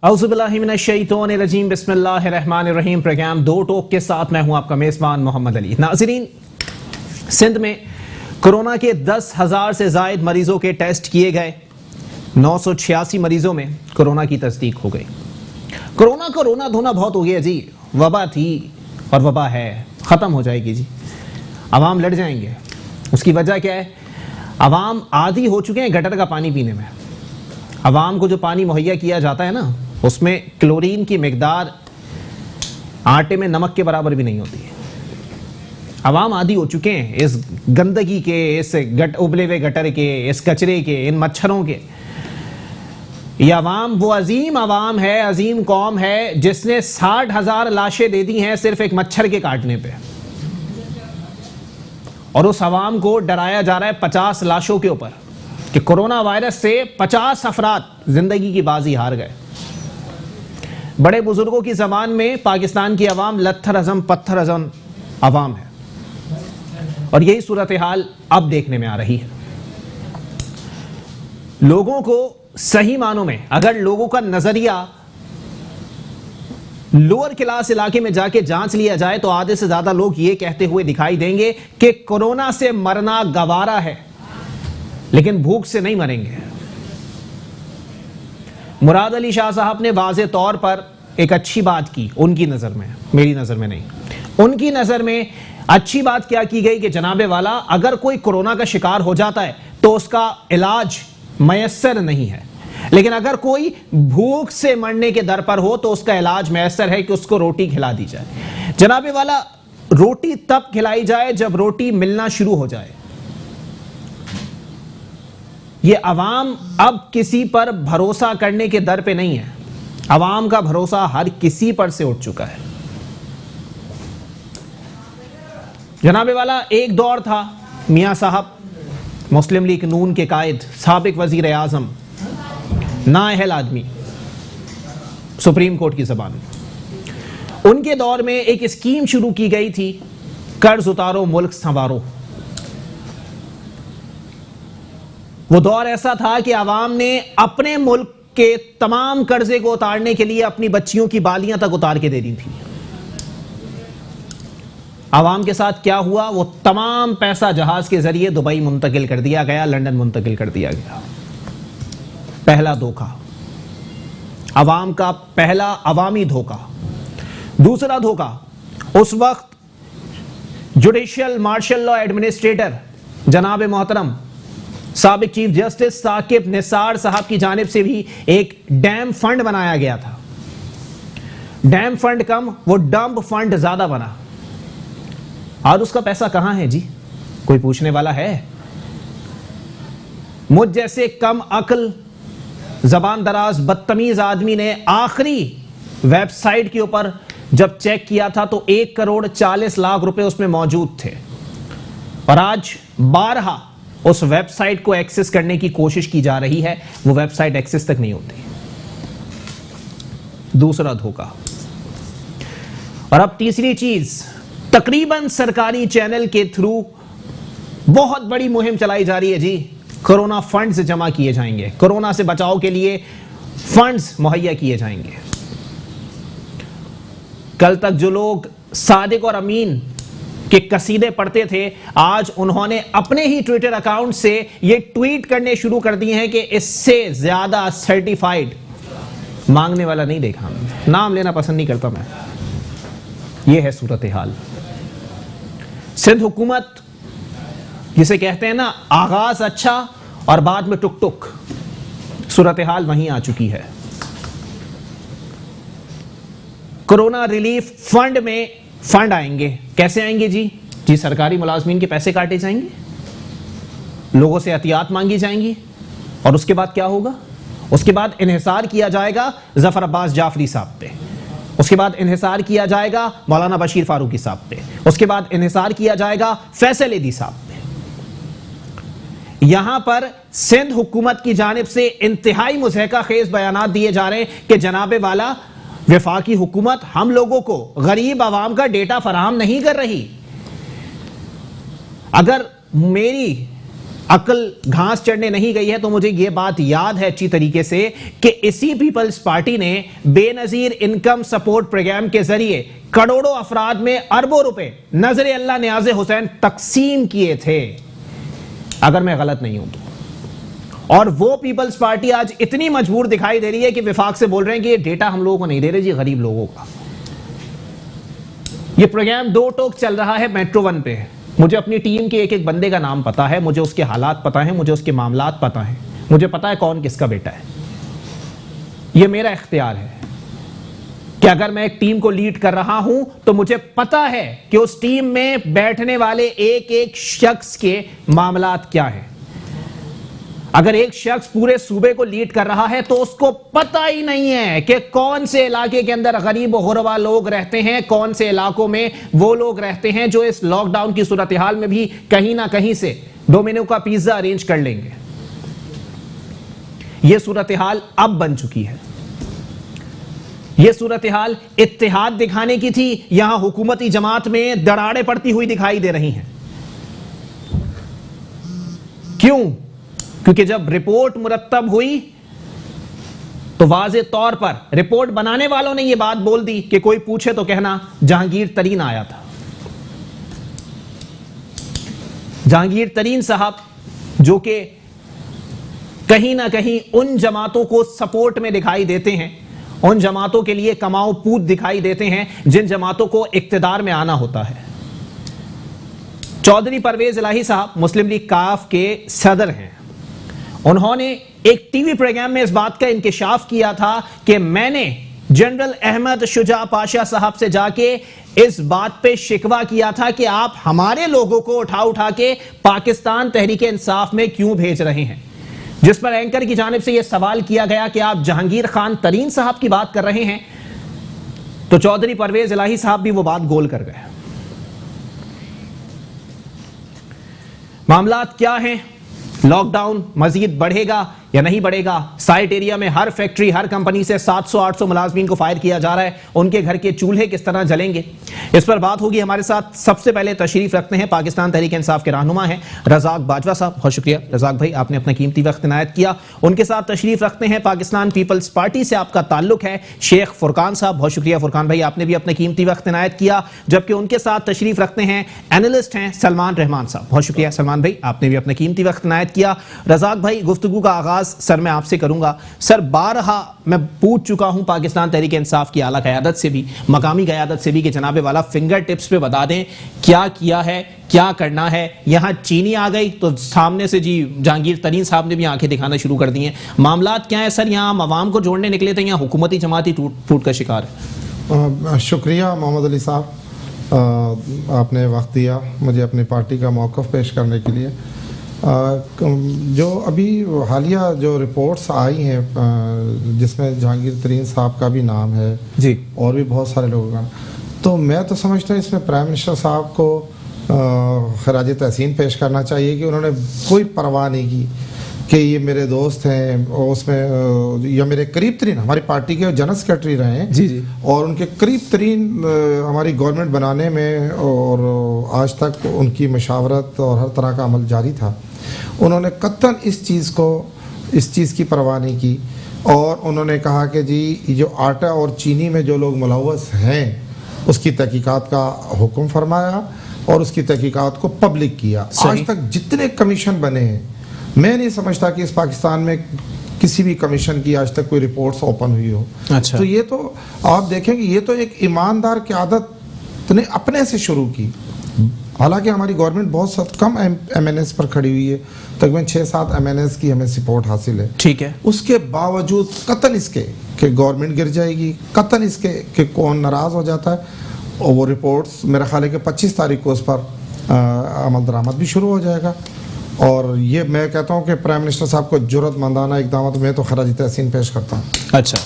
औज़ुबिल्लाहिमिनश्शैतानिर्रजीम बिस्मिल्लाहिर्रहमानिर्रहीम। प्रोग्राम दो टोक के साथ मैं हूं आपका मेज़बान मोहम्मद अली। नाज़रीन, सिंध में कोरोना के 10,000 से ज़ायद मरीज़ों के टेस्ट किए गए। 986 मरीज़ों में कोरोना की तस्दीक हो गई। कोरोना धोना बहुत हो गया जी। वबा थी और वबा है, ख़त्म हो जाएगी जी। अवाम लड़ जाएंगे। उसकी वजह क्या है? अवाम आदी हो चुके हैं गटर का पानी पीने में। अवाम को जो पानी मुहैया किया जाता है ना, उसमें क्लोरीन की मिकदार आटे में नमक के बराबर भी नहीं होती है। अवाम आदी हो चुके हैं इस गंदगी के, इस उबले हुए गटर के, इस कचरे के, इन मच्छरों के। ये अवाम वो अजीम अवाम है, अजीम कौम है जिसने 60,000 लाशें दे दी हैं सिर्फ एक मच्छर के काटने पे। और उस अवाम को डराया जा रहा है 50 लाशों के ऊपर कि कोरोना वायरस से 50 अफराद जिंदगी की बाजी हार गए। बड़े बुजुर्गों की जबान में पाकिस्तान की अवाम लत्थर अजम पत्थर अजम अवाम है। और यही सूरत हाल अब देखने में आ रही है। लोगों को सही मानों में अगर लोगों का नजरिया लोअर क्लास इलाके में जाके जांच लिया जाए तो आधे से ज्यादा लोग ये कहते हुए दिखाई देंगे कि कोरोना से मरना गवारा है, लेकिन भूख से नहीं मरेंगे। मुराद अली शाह साहब ने वाज़े तौर पर एक अच्छी बात की, उनकी नजर में, मेरी नजर में नहीं। उनकी नजर में अच्छी बात क्या की गई कि जनाबे वाला अगर कोई कोरोना का शिकार हो जाता है तो उसका इलाज मयस्सर नहीं है, लेकिन अगर कोई भूख से मरने के दर पर हो तो उसका इलाज मयस्सर है कि उसको रोटी खिला दी जाए। जनाबे वाला रोटी तब खिलाई जाए जब रोटी मिलना शुरू हो जाए। ये अवाम अब किसी पर भरोसा करने के दर पे नहीं है। अवाम का भरोसा हर किसी पर से उठ चुका है। जनाबे वाला एक दौर था, मियां साहब मुस्लिम लीग नून के कायद, साबिक वजीर आजम, नाअहल आदमी सुप्रीम कोर्ट की जबान में, उनके दौर में एक स्कीम शुरू की गई थी, कर्ज उतारो मुल्क संवारो। वो दौर ऐसा था कि अवाम ने अपने मुल्क के तमाम कर्जे को उतारने के लिए अपनी बच्चियों की बालियां तक उतार के दे दी थी। अवाम के साथ क्या हुआ? वो तमाम पैसा जहाज के जरिए दुबई मुंतकिल कर दिया गया, लंदन मुंतकिल कर दिया गया। पहला धोखा, अवाम का पहला अवामी धोखा। दूसरा धोखा, उस वक्त जुडिशियल मार्शल लॉ एडमिनिस्ट्रेटर जनाब मोहतरम साबिक चीफ जस्टिस साकिब निसार साहब की जानिब से भी एक डैम फंड बनाया गया था। डैम फंड कम, वो डंप फंड ज्यादा बना। और उसका पैसा कहां है जी? कोई पूछने वाला है? मुझ जैसे कम अक्ल, जबान दराज, बदतमीज आदमी ने आखिरी वेबसाइट के ऊपर जब चेक किया था तो 1,40,00,000 रुपए उसमें मौजूद थे। और आज 12 उस वेबसाइट को एक्सेस करने की कोशिश की जा रही है, वो वेबसाइट एक्सेस तक नहीं होती। दूसरा धोखा। और अब तीसरी चीज, तकरीबन सरकारी चैनल के थ्रू बहुत बड़ी मुहिम चलाई जा रही है जी। कोरोना फंड्स जमा किए जाएंगे, कोरोना से बचाव के लिए फंड्स मुहैया किए जाएंगे। कल तक जो लोग सादिक और अमीन के कसीदे पढ़ते थे, आज उन्होंने अपने ही ट्विटर अकाउंट से ये ट्वीट करने शुरू कर दिए हैं कि इससे ज्यादा सर्टिफाइड मांगने वाला नहीं देखा। नाम लेना पसंद नहीं करता मैं। ये है सूरत हाल। सिंध हुकूमत, जिसे कहते हैं ना आगाज अच्छा और बाद में टुक टुक, सूरत हाल वहीं आ चुकी है। कोरोना रिलीफ फंड में फंड आएंगे। कैसे आएंगे जी? सरकारी मुलाजमीन के पैसे काटे जाएंगे, लोगों से एहतियात मांगी जाएंगी। और उसके बाद क्या होगा? उसके बाद इन्हिसार किया जाएगा जफर अब्बास जाफरी साहब पे, उसके बाद इन्हिसार किया जाएगा मौलाना बशीर फारूकी साहब पे, उसके बाद इन्हिसार किया जाएगा फैसल एदी साहब पे। यहां पर सिंध हुकूमत की जानिब से इंतहाई मुज़हका खेज बयानात दिए जा रहे हैं कि जनाबे वाला वफाकी हुकूमत हम लोगों को, गरीब आवाम का डेटा फराहम नहीं कर रही। अगर मेरी अकल घास चढ़ने नहीं गई है, तो मुझे यह बात याद है अच्छी तरीके से कि इसी पीपल्स पार्टी ने बेनजीर इनकम सपोर्ट प्रोग्राम के जरिए करोड़ों अफराद में अरबों रुपए नजर अल्लाह नियाज़े हुसैन तकसीम किए थे, अगर मैं गलत नहीं हूं तो। और वो पीपल्स पार्टी आज इतनी मजबूर दिखाई दे रही है कि विफाक से बोल रहे हैं कि ये डेटा हम लोगों को नहीं दे रहे जी, गरीब लोगों का। ये प्रोग्राम 2 टोक चल रहा है मेट्रो 1 पे। मुझे अपनी टीम के एक एक बंदे का नाम पता है, मुझे उसके हालात पता है, मुझे उसके मामलात पता है, मुझे पता है कौन किसका बेटा है। ये मेरा इख्तियार है कि अगर मैं एक टीम को लीड कर रहा हूं तो मुझे पता है कि उस टीम में बैठने वाले एक एक शख्स के मामलात क्या है। अगर एक शख्स पूरे सूबे को लीड कर रहा है तो उसको पता ही नहीं है कि कौन से इलाके के अंदर गरीब गुरबा लोग रहते हैं, कौन से इलाकों में वो लोग रहते हैं जो इस लॉकडाउन की सूरत हाल में भी कहीं ना कहीं से डोमिनो का पिज्जा अरेंज कर लेंगे। यह सूरत हाल अब बन चुकी है। यह सूरत हाल इत्तेहाद दिखाने की थी, यहां हुकूमती जमात में दरारें पड़ती हुई दिखाई दे रही हैं। क्यों? क्योंकि जब रिपोर्ट मुरत्तब हुई तो वाज़े तौर पर रिपोर्ट बनाने वालों ने यह बात बोल दी कि कोई पूछे तो कहना जहांगीर तरीन आया था। जहांगीर तरीन साहब जो कि कहीं ना कहीं उन जमातों को सपोर्ट में दिखाई देते हैं, उन जमातों के लिए कमाओ पूत दिखाई देते हैं जिन जमातों को इक्तिदार में आना होता है। चौधरी परवेज इलाही साहब मुस्लिम लीग काफ के सदर हैं। उन्होंने एक टीवी प्रोग्राम में इस बात का इंकिशाफ किया था कि मैंने जनरल अहमद शुजा पाशा साहब से जाके इस बात पे शिकवा किया था कि आप हमारे लोगों को उठा उठा के पाकिस्तान तहरीक इंसाफ में क्यों भेज रहे हैं। जिस पर एंकर की जानिब से यह सवाल किया गया कि आप जहांगीर खान तरीन साहब की बात कर रहे हैं, तो चौधरी परवेज इलाही साहब भी वो बात गोल कर गए। मामलात क्या हैं? लॉकडाउन मजीद बढ़ेगा या नहीं बढ़ेगा? साइट एरिया में हर फैक्ट्री, हर कंपनी से 700-800 मुलाजमीन को फायर किया जा रहा है। उनके घर के चूल्हे किस तरह जलेंगे, इस पर बात होगी। हमारे साथ सबसे पहले तशरीफ रखते हैं पाकिस्तान तहरीक इंसाफ के रहनुमा हैं रज़ाक बाजवा साहब। बहुत शुक्रिया रज़ाक भाई, आपने अपना कीमती वक्त इनायत किया। उनके साथ तशरीफ रखते हैं पाकिस्तान पीपल्स पार्टी से आपका ताल्लुक है शेख फुरकान साहब। बहुत शुक्रिया फुरकान भाई, आपने भी अपना कीमती वक्त इनायत किया। जबकि उनके साथ तशरीफ रखते हैं एनालिस्ट हैं सलमान रहमान साहब। बहुत शुक्रिया सलमान भाई, आपने भी अपना कीमती वक्त इनायत किया। रज़ाक भाई, गुफ्तगू का आगाज सर मैं आपसे करूंगा। सर, बारहा मैं पूछ चुका हूं पाकिस्तान तहरीक इंसाफ की आला क़यादत से भी, मकामी क़यादत से भी कि जनाबे वाला फिंगर टिप्स पे बता दें क्या किया है, क्या करना है। यहां चीनी आ गई तो सामने से जी जहांगीर तरीन साहब ने भी आंखें दिखाना शुरू कर दी हैं। मामलात क्या है सर? यहां हम आवाम को जोड़ने निकले थे, यहां हुकूमती जमाती टूट फूट का शिकार है। शुक्रिया मोहम्मद अली साहब, आपने वक्त दिया मुझे अपनी पार्टी का मौक़िफ़ पेश करने के लिए। जो अभी हालिया जो रिपोर्ट्स आई हैं जिसमें जहांगीर तरीन साहब का भी नाम है जी, और भी बहुत सारे लोगों का, तो मैं तो समझता हूँ इसमें प्राइम मिनिस्टर साहब को खराज तहसीन पेश करना चाहिए कि उन्होंने कोई परवाह नहीं की कि ये मेरे दोस्त हैं और उसमें या मेरे करीब तरीन हमारी पार्टी के जनरल सेक्रेटरी रहे हैं जी जी, और उनके करीब तरीन हमारी गवर्नमेंट बनाने में और आज तक उनकी मशावरत और हर तरह का अमल जारी था। उन्होंने कतन इस चीज़ की परवाह नहीं की और उन्होंने कहा कि जी जो आटा और चीनी में जो लोग मुलव्वस हैं उसकी तहकीकात का हुक्म फरमाया और उसकी तहकीकात को पब्लिक किया। आज तक जितने कमीशन बने हैं, मैं नहीं समझता कि इस पाकिस्तान में किसी भी कमीशन की आज तक कोई रिपोर्ट्स ओपन हुई हो। अच्छा। तो ये तो आप देखेंगे ये तो एक ईमानदार क़यादत ने अपने से शुरू की। हालांकि हमारी गवर्नमेंट बहुत कम MNS पर खड़ी हुई है, तकरीबन 6-7 MNS की हमें सपोर्ट हासिल है। ठीक है। उसके बावजूद कतन इसके कि गवर्नमेंट गिर जाएगी, कतन इसके कि कौन नाराज़ हो जाता है, और वो रिपोर्ट्स मेरा ख्याल है कि 25 तारीख को उस पर अमल दरामद भी शुरू हो जाएगा। और ये मैं कहता हूँ कि प्राइम मिनिस्टर साहब को जुर्रतमंदाना इक़दाम तो मैं तो खराज तहसीन पेश करता हूँ। अच्छा,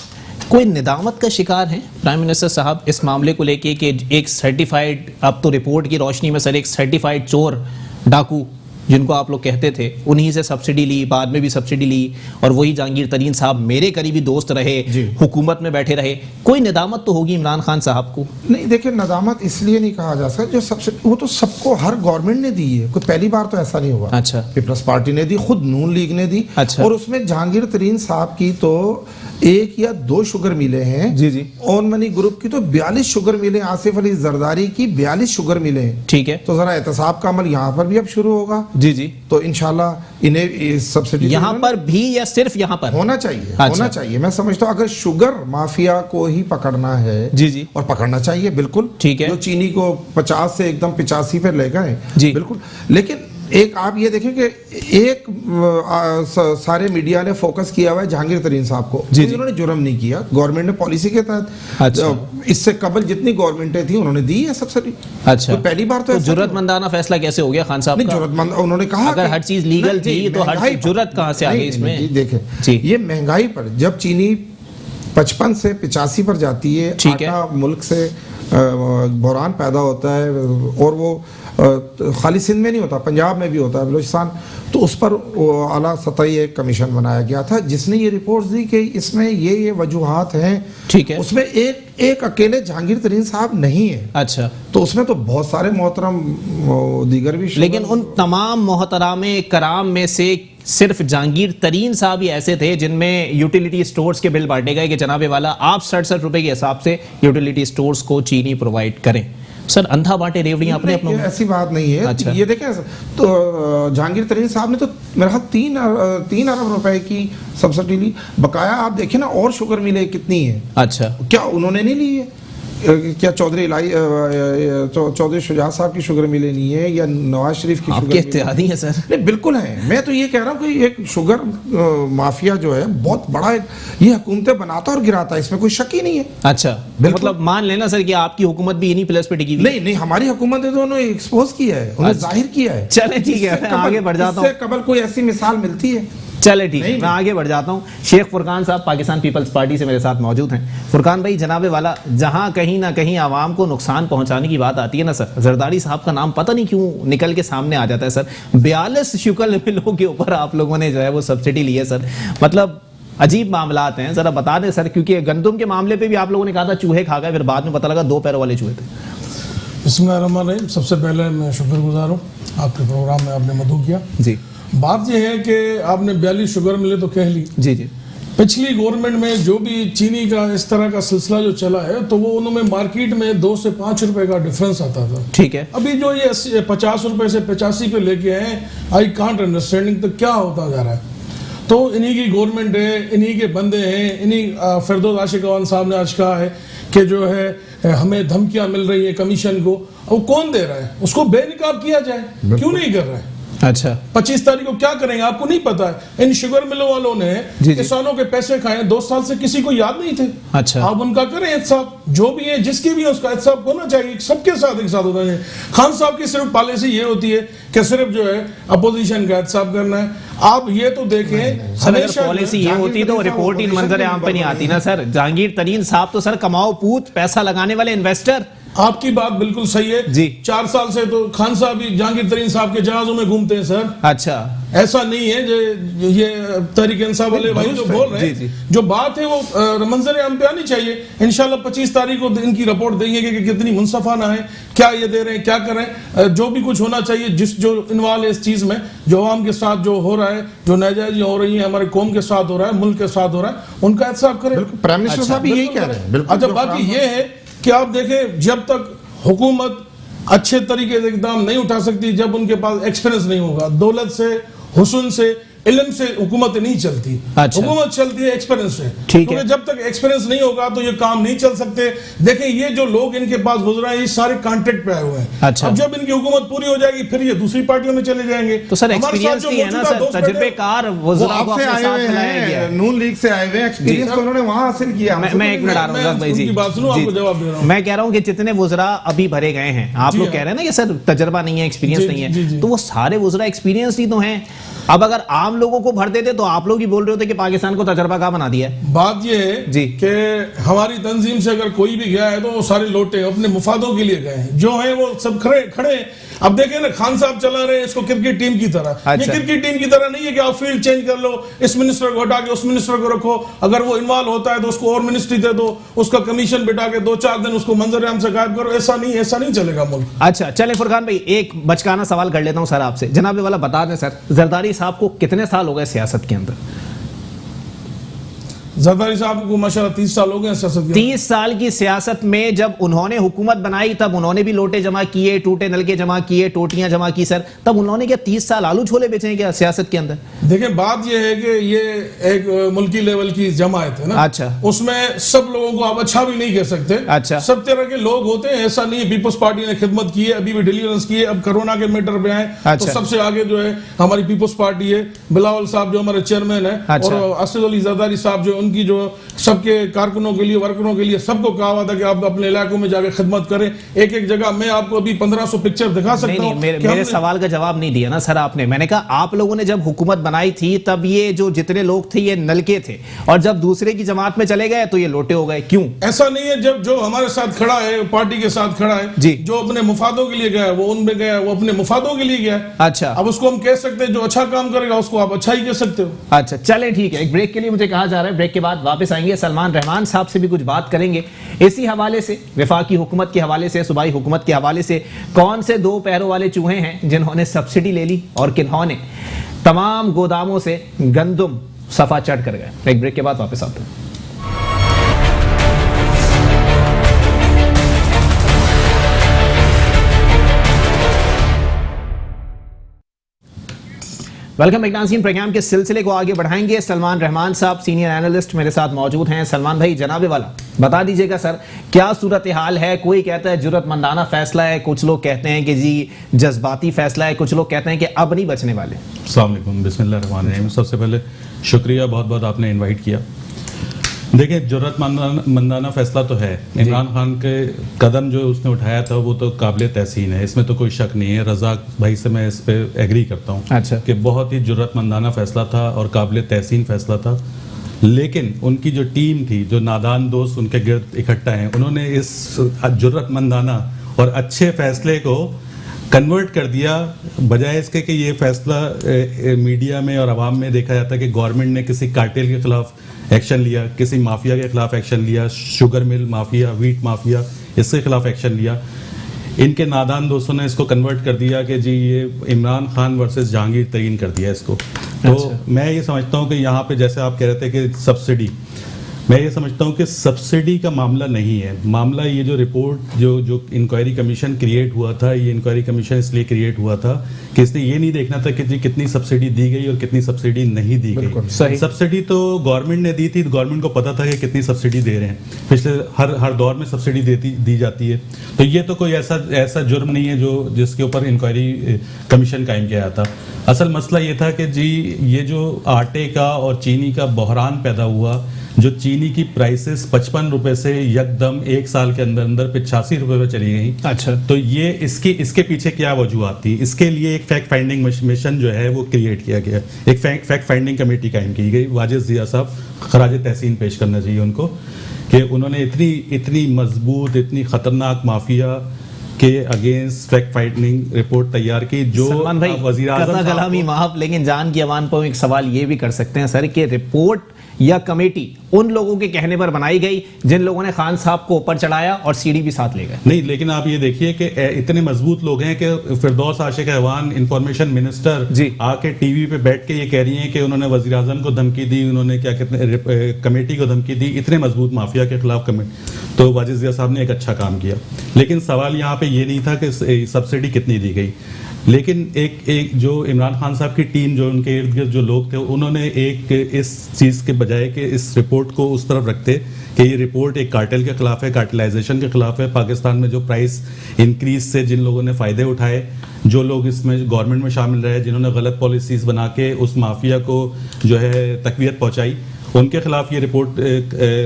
कोई निदामत का शिकार है प्राइम मिनिस्टर साहब इस मामले को लेके कि एक सर्टिफाइड, अब तो रिपोर्ट की रोशनी में सर, एक सर्टिफाइड चोर डाकू जिनको आप लोग कहते थे, उन्हीं से सब्सिडी ली, बाद में भी सब्सिडी ली, और वही जहांगीर तरीन साहब मेरे करीबी दोस्त रहे, हुकूमत में बैठे रहे, कोई निदामत तो होगी इमरान खान साहब को? नहीं, देखिए, नदामत इसलिए नहीं कहा जा सकता, जो सबसे वो तो सबको हर गवर्नमेंट ने दी है, कोई पहली बार तो ऐसा नहीं हुआ। अच्छा। पीपल्स पार्टी ने दी, खुद नून लीग ने दी। अच्छा। और उसमें जहांगीर तरीन साहब की तो 1 या 2 शुगर मिले हैं। जी जी। ऑन मनी ग्रुप की तो 42 शुगर मिले, आसिफ अली जरदारी की 42 शुगर मिले हैं। ठीक है। तो जरा एहतसाब का अमल यहाँ पर भी अब शुरू होगा। जी जी। तो इंशाल्लाह इन्हें सब्सिडी यहाँ पर भी या सिर्फ यहाँ पर होना चाहिए? अच्छा। होना चाहिए। मैं समझता हूँ अगर शुगर माफिया को ही पकड़ना है, जी जी, और पकड़ना चाहिए, बिल्कुल ठीक है। जो चीनी को 50 से एकदम 85 पे ले गए, जी बिल्कुल। लेकिन एक आप ये देखें कि एक सारे मीडिया ने फोकस किया हुआ है जहांगीर तरीन साहब को, जी, उन्होंने जुर्म नहीं किया, गवर्नमेंट ने पॉलिसी के तहत। अच्छा। इससे कबल जितनी गवर्नमेंटें थी उन्होंने दी है सब्सिडी। अच्छा। तो पहली बार तो जुर्रतमंदाना फैसला कैसे हो गया खान साहब का? जुर्रतमंद, उन्होंने कहा अगर हर चीज लीगल थी तो हर जुर्रत कहां से आ गई इसमें? देखें, ये महंगाई पर जब चीनी 55 से 85 पर जाती है, आटा मुल्क से बहरान पैदा होता है, और वो खाली सिंध में नहीं होता, पंजाब में भी होता है, बलूचिस्तान, तो उस पर आला सतही एक कमीशन बनाया गया था जिसने ये रिपोर्ट्स दी कि इसमें ये वजूहात हैं। ठीक है। उसमें एक अकेले जहांगीर तरीन साहब नहीं है। अच्छा। तो उसमें तो बहुत सारे मोहतरम दीगर भी, लेकिन उन तमाम मोहतरामे कराम में से सिर्फ जहांगीर तरीन साहब ही ऐसे थे जिनमें यूटिलिटी स्टोर्स के बिल बांटे गए कि जनाबे वाला आप 67 रुपए के हिसाब से यूटिलिटी स्टोर्स को चीनी प्रोवाइड करें। सर, अंधा बांटे रेवड़ियां अपने अपनों में? ऐसी बात नहीं है। अच्छा। ये देखें, तो जहांगीर तरीन साहब ने तो मेरे ख्याल 3 अरब रुपए की सब्सिडी ली। बकाया आप देखें ना, और शुगर मिले कितनी है। अच्छा। क्या उन्होंने नहीं ली है? क्या चौधरी शुजा साहब की शुगर मिले नहीं है, या नवाज शरीफ की शुगर इत्तेहादी है? सर नहीं, बिल्कुल है। मैं तो ये कह रहा हूँ कि एक शुगर माफिया जो है बहुत बड़ा, ये हुकूमतें बनाता और गिराता है, इसमें कोई शक ही नहीं है। अच्छा, मतलब मान लेना सर कि आपकी हुकूमत भी इन्हीं प्लेस पे टिकी हुई? नहीं, हमारी हुकूमत ने तो उन्हें एक्सपोज किया है, उन्हें जाहिर किया है। चले ठीक है, मैं आगे बढ़ जाता हूँ। इससे कबल कोई ऐसी मिसाल मिलती है? चले ठीक है, मैं आगे बढ़ जाता हूँ। शेख फुरकान साहब पाकिस्तान पीपल्स पार्टी से मेरे साथ मौजूद हैं। फुरकान भाई, जनाबे वाला, जहां कहीं ना कहीं आवाम को नुकसान पहुंचाने की बात आती है ना सर, जरदारी साहब का नाम पता नहीं क्यों निकल के सामने आ जाता है सर। 42 शुगर मिलों के ऊपर आप लोगों ने जो है वो सब्सिडी ली है सर, मतलब अजीब मामलात हैं। जरा बता दें सर, क्योंकि गंदम के मामले पे भी आप लोगों ने कहा था चूहे खा गए, फिर बाद में पता लगा 2 पैरों वाले चूहे थे। बिस्मिल्लाहिर्रहमानिर्रहीम। सबसे पहले मैं शुक्रगुजार हूँ, आपके प्रोग्राम में आपने मदद किया। जी, बात यह है कि आपने 42 शुगर मिले तो कह ली। जी जी। पिछली गवर्नमेंट में जो भी चीनी का इस तरह का सिलसिला जो चला है, तो वो उन्होंने मार्केट में 2 से 5 रुपए का डिफरेंस आता था। ठीक है। अभी जो ये 50 रुपए से 85 पे लेके आए, आई कांट अंडरस्टैंडिंग, तो क्या होता जा रहा है? तो इन्हीं की गवर्नमेंट है, इन्हीं के बंदे हैं, इन्हीं फिरदौस आशिक अवान साहब ने आज कहा है कि जो है हमें धमकियां मिल रही है कमीशन को। अब कौन दे रहा है? उसको बेनकाब किया जाए, क्यों नहीं कर रहा है? अच्छा, 25 तारीख को क्या करेंगे आपको नहीं पता है? इन शुगर मिलों वालों ने किसानों के पैसे खाए 2 साल से, किसी को याद नहीं थे। अच्छा, आप उनका करें एहतसाब, जो भी है जिसकी भी है उसका एहतसाब होना चाहिए, सबके साथ एक साथ होना चाहिए। खान साहब की सिर्फ पॉलिसी ये होती है कि सिर्फ जो है अपोजिशन का एहतसाब करना है। आप ये तो देखें, हमेशा पॉलिसी ये होती तो रिपोर्ट इन मंजर आम पे नहीं आती ना सर। जहांगीर तरीन साहब तो सर कमाओ पूत, पैसा लगाने वाले इन्वेस्टर। आपकी बात बिल्कुल सही है जी। 4 साल से तो खान साहब भी जहांगीर तरीन साहब के जहाजों में घूमते हैं सर। अच्छा, ऐसा नहीं है जो ये तहरीक इंसाफ वाले भाई जो बोल रहे हैं, जो बात है वो मंजर आम पे आनी चाहिए। इंशाल्लाह 25 तारीख को इनकी रिपोर्ट देंगे कि कितनी मुनसफाना है, क्या ये दे रहे हैं, क्या कर रहे हैं। जो भी कुछ होना चाहिए, जो इन्वॉल्व है इस चीज में, जो आवाम के साथ जो हो रहा है, जो नाजायज हो रही है, हमारे कौम के साथ हो रहा है, मुल्क के साथ हो रहा है, उनका एहतसाब करें। प्राइम मिनिस्टर साहब भी यही कह रहे हैं। अच्छा, बाकी ये है कि आप देखें, जब तक हुकूमत अच्छे तरीके से इकदाम नहीं उठा सकती, जब उनके पास एक्सपीरियंस नहीं होगा, दौलत से, हुस्न से, इल्म से हुकूमत नहीं चलती। अच्छा। हुकूमत चलती है एक्सपीरियंस से। ठीक है। क्योंकि जब तक एक्सपीरियंस नहीं होगा तो ये काम नहीं चल सकते। देखिए, ये जो लोग इनके पास गुजरा है, ये सारे कॉन्ट्रैक्ट पे आए हुए हैं। अच्छा। अब जब इनकी हुकूमत पूरी हो जाएगी, फिर ये दूसरी पार्टियों में चले जाएंगे। तो सर एक्सपीरियंस नहीं है ना सर, तजुर्बेकार वज़रा को अपने साथ बुलाया गया है। नून लीग से आए हुए, एक्सपीरियंस तो उन्होंने वहां हासिल किया। मैं 1 मिनट आ रहा हूँ भाई जी, बात सुनो, आपको जवाब दे रहा हूँ। मैं कह रहा हूँ कि जितने वज़रा अभी भरे गए हैं, आप लोग कह रहे हैं ना कि सर तजर्बा नहीं है, एक्सपीरियंस नहीं है, तो वो सारे वज़रा एक्सपीरियंस ही तो हैं। अब अगर आम आम लोगों को भर देते तो आप लोग ही बोल रहे होते कि पाकिस्तान को तजर्बा का बना दिया है। बात ये है जी कि हमारी तंजीम से अगर कोई भी गया है तो वो सारे लोटे अपने मुफादों के लिए गए हैं, जो है वो सब खड़े हैं। अब देखें ना, खान साहब चला रहे हैं इसको क्रिकेट टीम की तरह। अच्छा। ये क्रिकेट टीम की तरह नहीं है कि आप फील्ड चेंज कर लो, इस मिनिस्टर को हटा के उस मिनिस्टर को रखो, अगर वो इन्वॉल्व होता है तो उसको और मिनिस्ट्री दे दो, उसका कमीशन बिठा के 2-4 दिन उसको मंजर-ए-आम से गायब करो। ऐसा नहीं चलेगा मुल्क। अच्छा चलें फुरकान भाई, एक बचकाना सवाल कर लेता हूं सर आपसे। जनाब वाला बता दें सर, जरदारी साहब को कितने साल हो गए सियासत के अंदर? जरदारी साहब को माशाल्लाह 30 साल हो गए सियासत के। 30 साल की सियासत में जब उन्होंने हुकूमत बनाई तब उन्होंने भी लोटे जमा किए, टूटे नलके जमा किए, टोटियां जमा की सर, तब उन्होंने क्या 30 साल आलू छोले बेचे हैं क्या सियासत के अंदर? देखिए बात यह है कि ये एक मुल्की लेवल की जमायत है ना। अच्छा। उसमें सब लोगों को आप अच्छा भी नहीं कह सकते। अच्छा। सब तरह के लोग होते हैं, ऐसा नहीं है। पीपल्स पार्टी ने खिदमत की है, अभी भी डिलीवरेंस की है। अब कोरोना के मैटर पे आए तो अच्छा। सबसे आगे जो है हमारी पीपल्स पार्टी है। बिलावल साहब जो हमारे चेयरमैन है, अच्छा। और असद अली जरदारी साहब जो उनकी जो सबके कारकुनों के लिए, वर्करों के लिए सबको कहा हुआ था कि आप अपने इलाकों में जाके खिदमत करें। एक जगह मैं आपको अभी 1500 पिक्चर दिखा सकता हूं। मेरे सवाल का जवाब नहीं दिया ना सर आपने। मैंने कहा आप लोगों ने जब हुकूमत बनाई थी तब ये जो जितने लोग थे ये नलके थे, और जब दूसरे की जमात में चले गए तो ये लोटे हो गए। क्यों? ऐसा नहीं है। जब जो हमारे साथ खड़ा है, पार्टी के साथ खड़ा है जी, जो अपने मुफादों के लिए गया है वो उनमें गया है, वो अपने मुफादों के लिए गया है। अच्छा। अब उसको हम कह सकते हैं जो अच्छा काम करेगा उसको आप अच्छा ही कह सकते हो। अच्छा चलें ठीक है, एक ब्रेक के लिए मुझे कहा जा रहा है, ब्रेक के बाद वापस आएंगे। सलमान रहमान साहब से भी कुछ बात करेंगे इसी हवाले से, वफाकी हुकूमत के हवाले से, सूबाई हुकूमत के हवाले से। कौन से 2 पैरों वाले चूहे हैं जिन्होंने सब्सिडी ले ली और किन्होंने तमाम गोदामों से गंदुम सफा चढ़ कर गए। एक ब्रेक के बाद वापस आते हैं। वेलकम बैक नाज़रीन, प्रोग्राम के सिलसिले को आगे बढ़ाएंगे। सलमान रहमान साहब सीनियर एनालिस्ट मेरे साथ मौजूद हैं। सलमान भाई, जनाबे वाला बता दीजिएगा सर, क्या सूरत हाल है? कोई कहता है जुर्रतमंदाना फैसला है, कुछ लोग कहते हैं कि जी जज्बाती फैसला है, कुछ लोग कहते हैं कि अब नहीं बचने वाले। अस्सलाम वालेकुम, बिस्मिल्लाहिर्रहमानिर्रहीम। सबसे पहले शुक्रिया, बहुत बहुत आपने इनवाइट किया। देखिए, जुर्रतमंदाना फैसला तो है। इमरान खान के कदम जो उसने उठाया था वो तो काबिल तहसीन है, इसमें तो कोई शक नहीं है। रज़ाक भाई से मैं इस पे एग्री करता हूँ। अच्छा। कि बहुत ही जुर्रतमंदाना फैसला था और काबिल तहसीन फैसला था। लेकिन उनकी जो टीम थी, जो नादान दोस्त उनके गिर्द इकट्ठा हैं, उन्होंने इस जुर्रतमंदाना और अच्छे फैसले को कन्वर्ट कर दिया, बजाय इसके कि ये फैसला मीडिया में और आवाम में देखा जाता है कि गवर्नमेंट ने किसी कार्टेल के खिलाफ एक्शन लिया, किसी माफिया के खिलाफ एक्शन लिया, sugar mill mafia, wheat mafia, इसके खिलाफ एक्शन लिया। इनके नादान दोस्तों ने इसको कन्वर्ट कर दिया कि जी ये इमरान खान वर्सेस जहांगीर तरीन कर दिया इसको। तो अच्छा। मैं ये समझता हूँ कि यहाँ पे जैसे आप कह रहे थे कि सब्सिडी, मैं ये समझता हूँ कि सब्सिडी का मामला नहीं है। मामला ये जो रिपोर्ट जो इंक्वायरी कमीशन क्रिएट हुआ था, ये इंक्वायरी कमीशन इसलिए क्रिएट हुआ था कि इसने ये नहीं देखना था कि जी कितनी सब्सिडी दी गई और कितनी सब्सिडी नहीं दी गई। सही। सब्सिडी तो गवर्नमेंट ने दी थी, गवर्नमेंट को पता था कि कितनी सब्सिडी दे रहे हैं। पिछले हर दौर में सब्सिडी दी जाती है। तो ये तो कोई ऐसा जुर्म नहीं है जो जिसके ऊपर इंक्वायरी कमीशन कायम किया था। असल मसला ये था कि जी ये जो आटे का और चीनी का बहरान पैदा हुआ, जो चीनी की प्राइसेस 55 रुपए से यकदम 1 साल के अंदर 85 रुपए पे चली गई। अच्छा। तो ये इसके पीछे क्या वजूहत थी? इसके लिए एक फैक्ट फाइंडिंग मिशन जो है वो क्रिएट किया गया, एक फैक्ट फाइंडिंग कमेटी कायम की गई। वाजिद जिया साहब, खराज तहसीन पेश करना चाहिए उनको कि उन्होंने इतनी मजबूत, इतनी खतरनाक माफिया के अगेंस्ट फैक्ट फाइंडिंग रिपोर्ट तैयार की। जो सलमान भाई, वजीर आज़म कलामी माफ, लेकिन जान की अवान पर एक सवाल ये भी कर सकते हैं सर कि रिपोर्ट या कमेटी उन लोगों के कहने पर बनाई गई जिन लोगों ने खान साहब को ऊपर चढ़ाया और सीढ़ी भी साथ ले गए। नहीं, लेकिन आप ये देखिए कि इतने मजबूत लोग हैं कि फिरदौस आशिक अहवान, इंफॉर्मेशन मिनिस्टर जी, आके टीवी पे बैठ के ये कह रही हैं कि उन्होंने वजीर आजम को धमकी दी, उन्होंने क्या कहते कमेटी को धमकी दी। इतने मजबूत माफिया के खिलाफ तो वाजिद जिया साहब ने एक अच्छा काम किया। लेकिन सवाल यहाँ पे ये नहीं था कि सब्सिडी कितनी दी गई, लेकिन एक जो इमरान खान साहब की टीम, जो उनके इर्द गिर्द जो लोग थे, उन्होंने एक इस चीज़ के बजाय कि इस रिपोर्ट को उस तरफ रखते कि ये रिपोर्ट एक कार्टेल के खिलाफ है, कार्टेलाइजेशन के खिलाफ है। पाकिस्तान में जो प्राइस इंक्रीज से जिन लोगों ने फ़ायदे उठाए, जो लोग इसमें गवर्नमेंट में शामिल रहे, जिन्होंने गलत पॉलिसीज़ बना के उस माफिया को जो है तकवीत पहुँचाई, उनके खिलाफ ये रिपोर्ट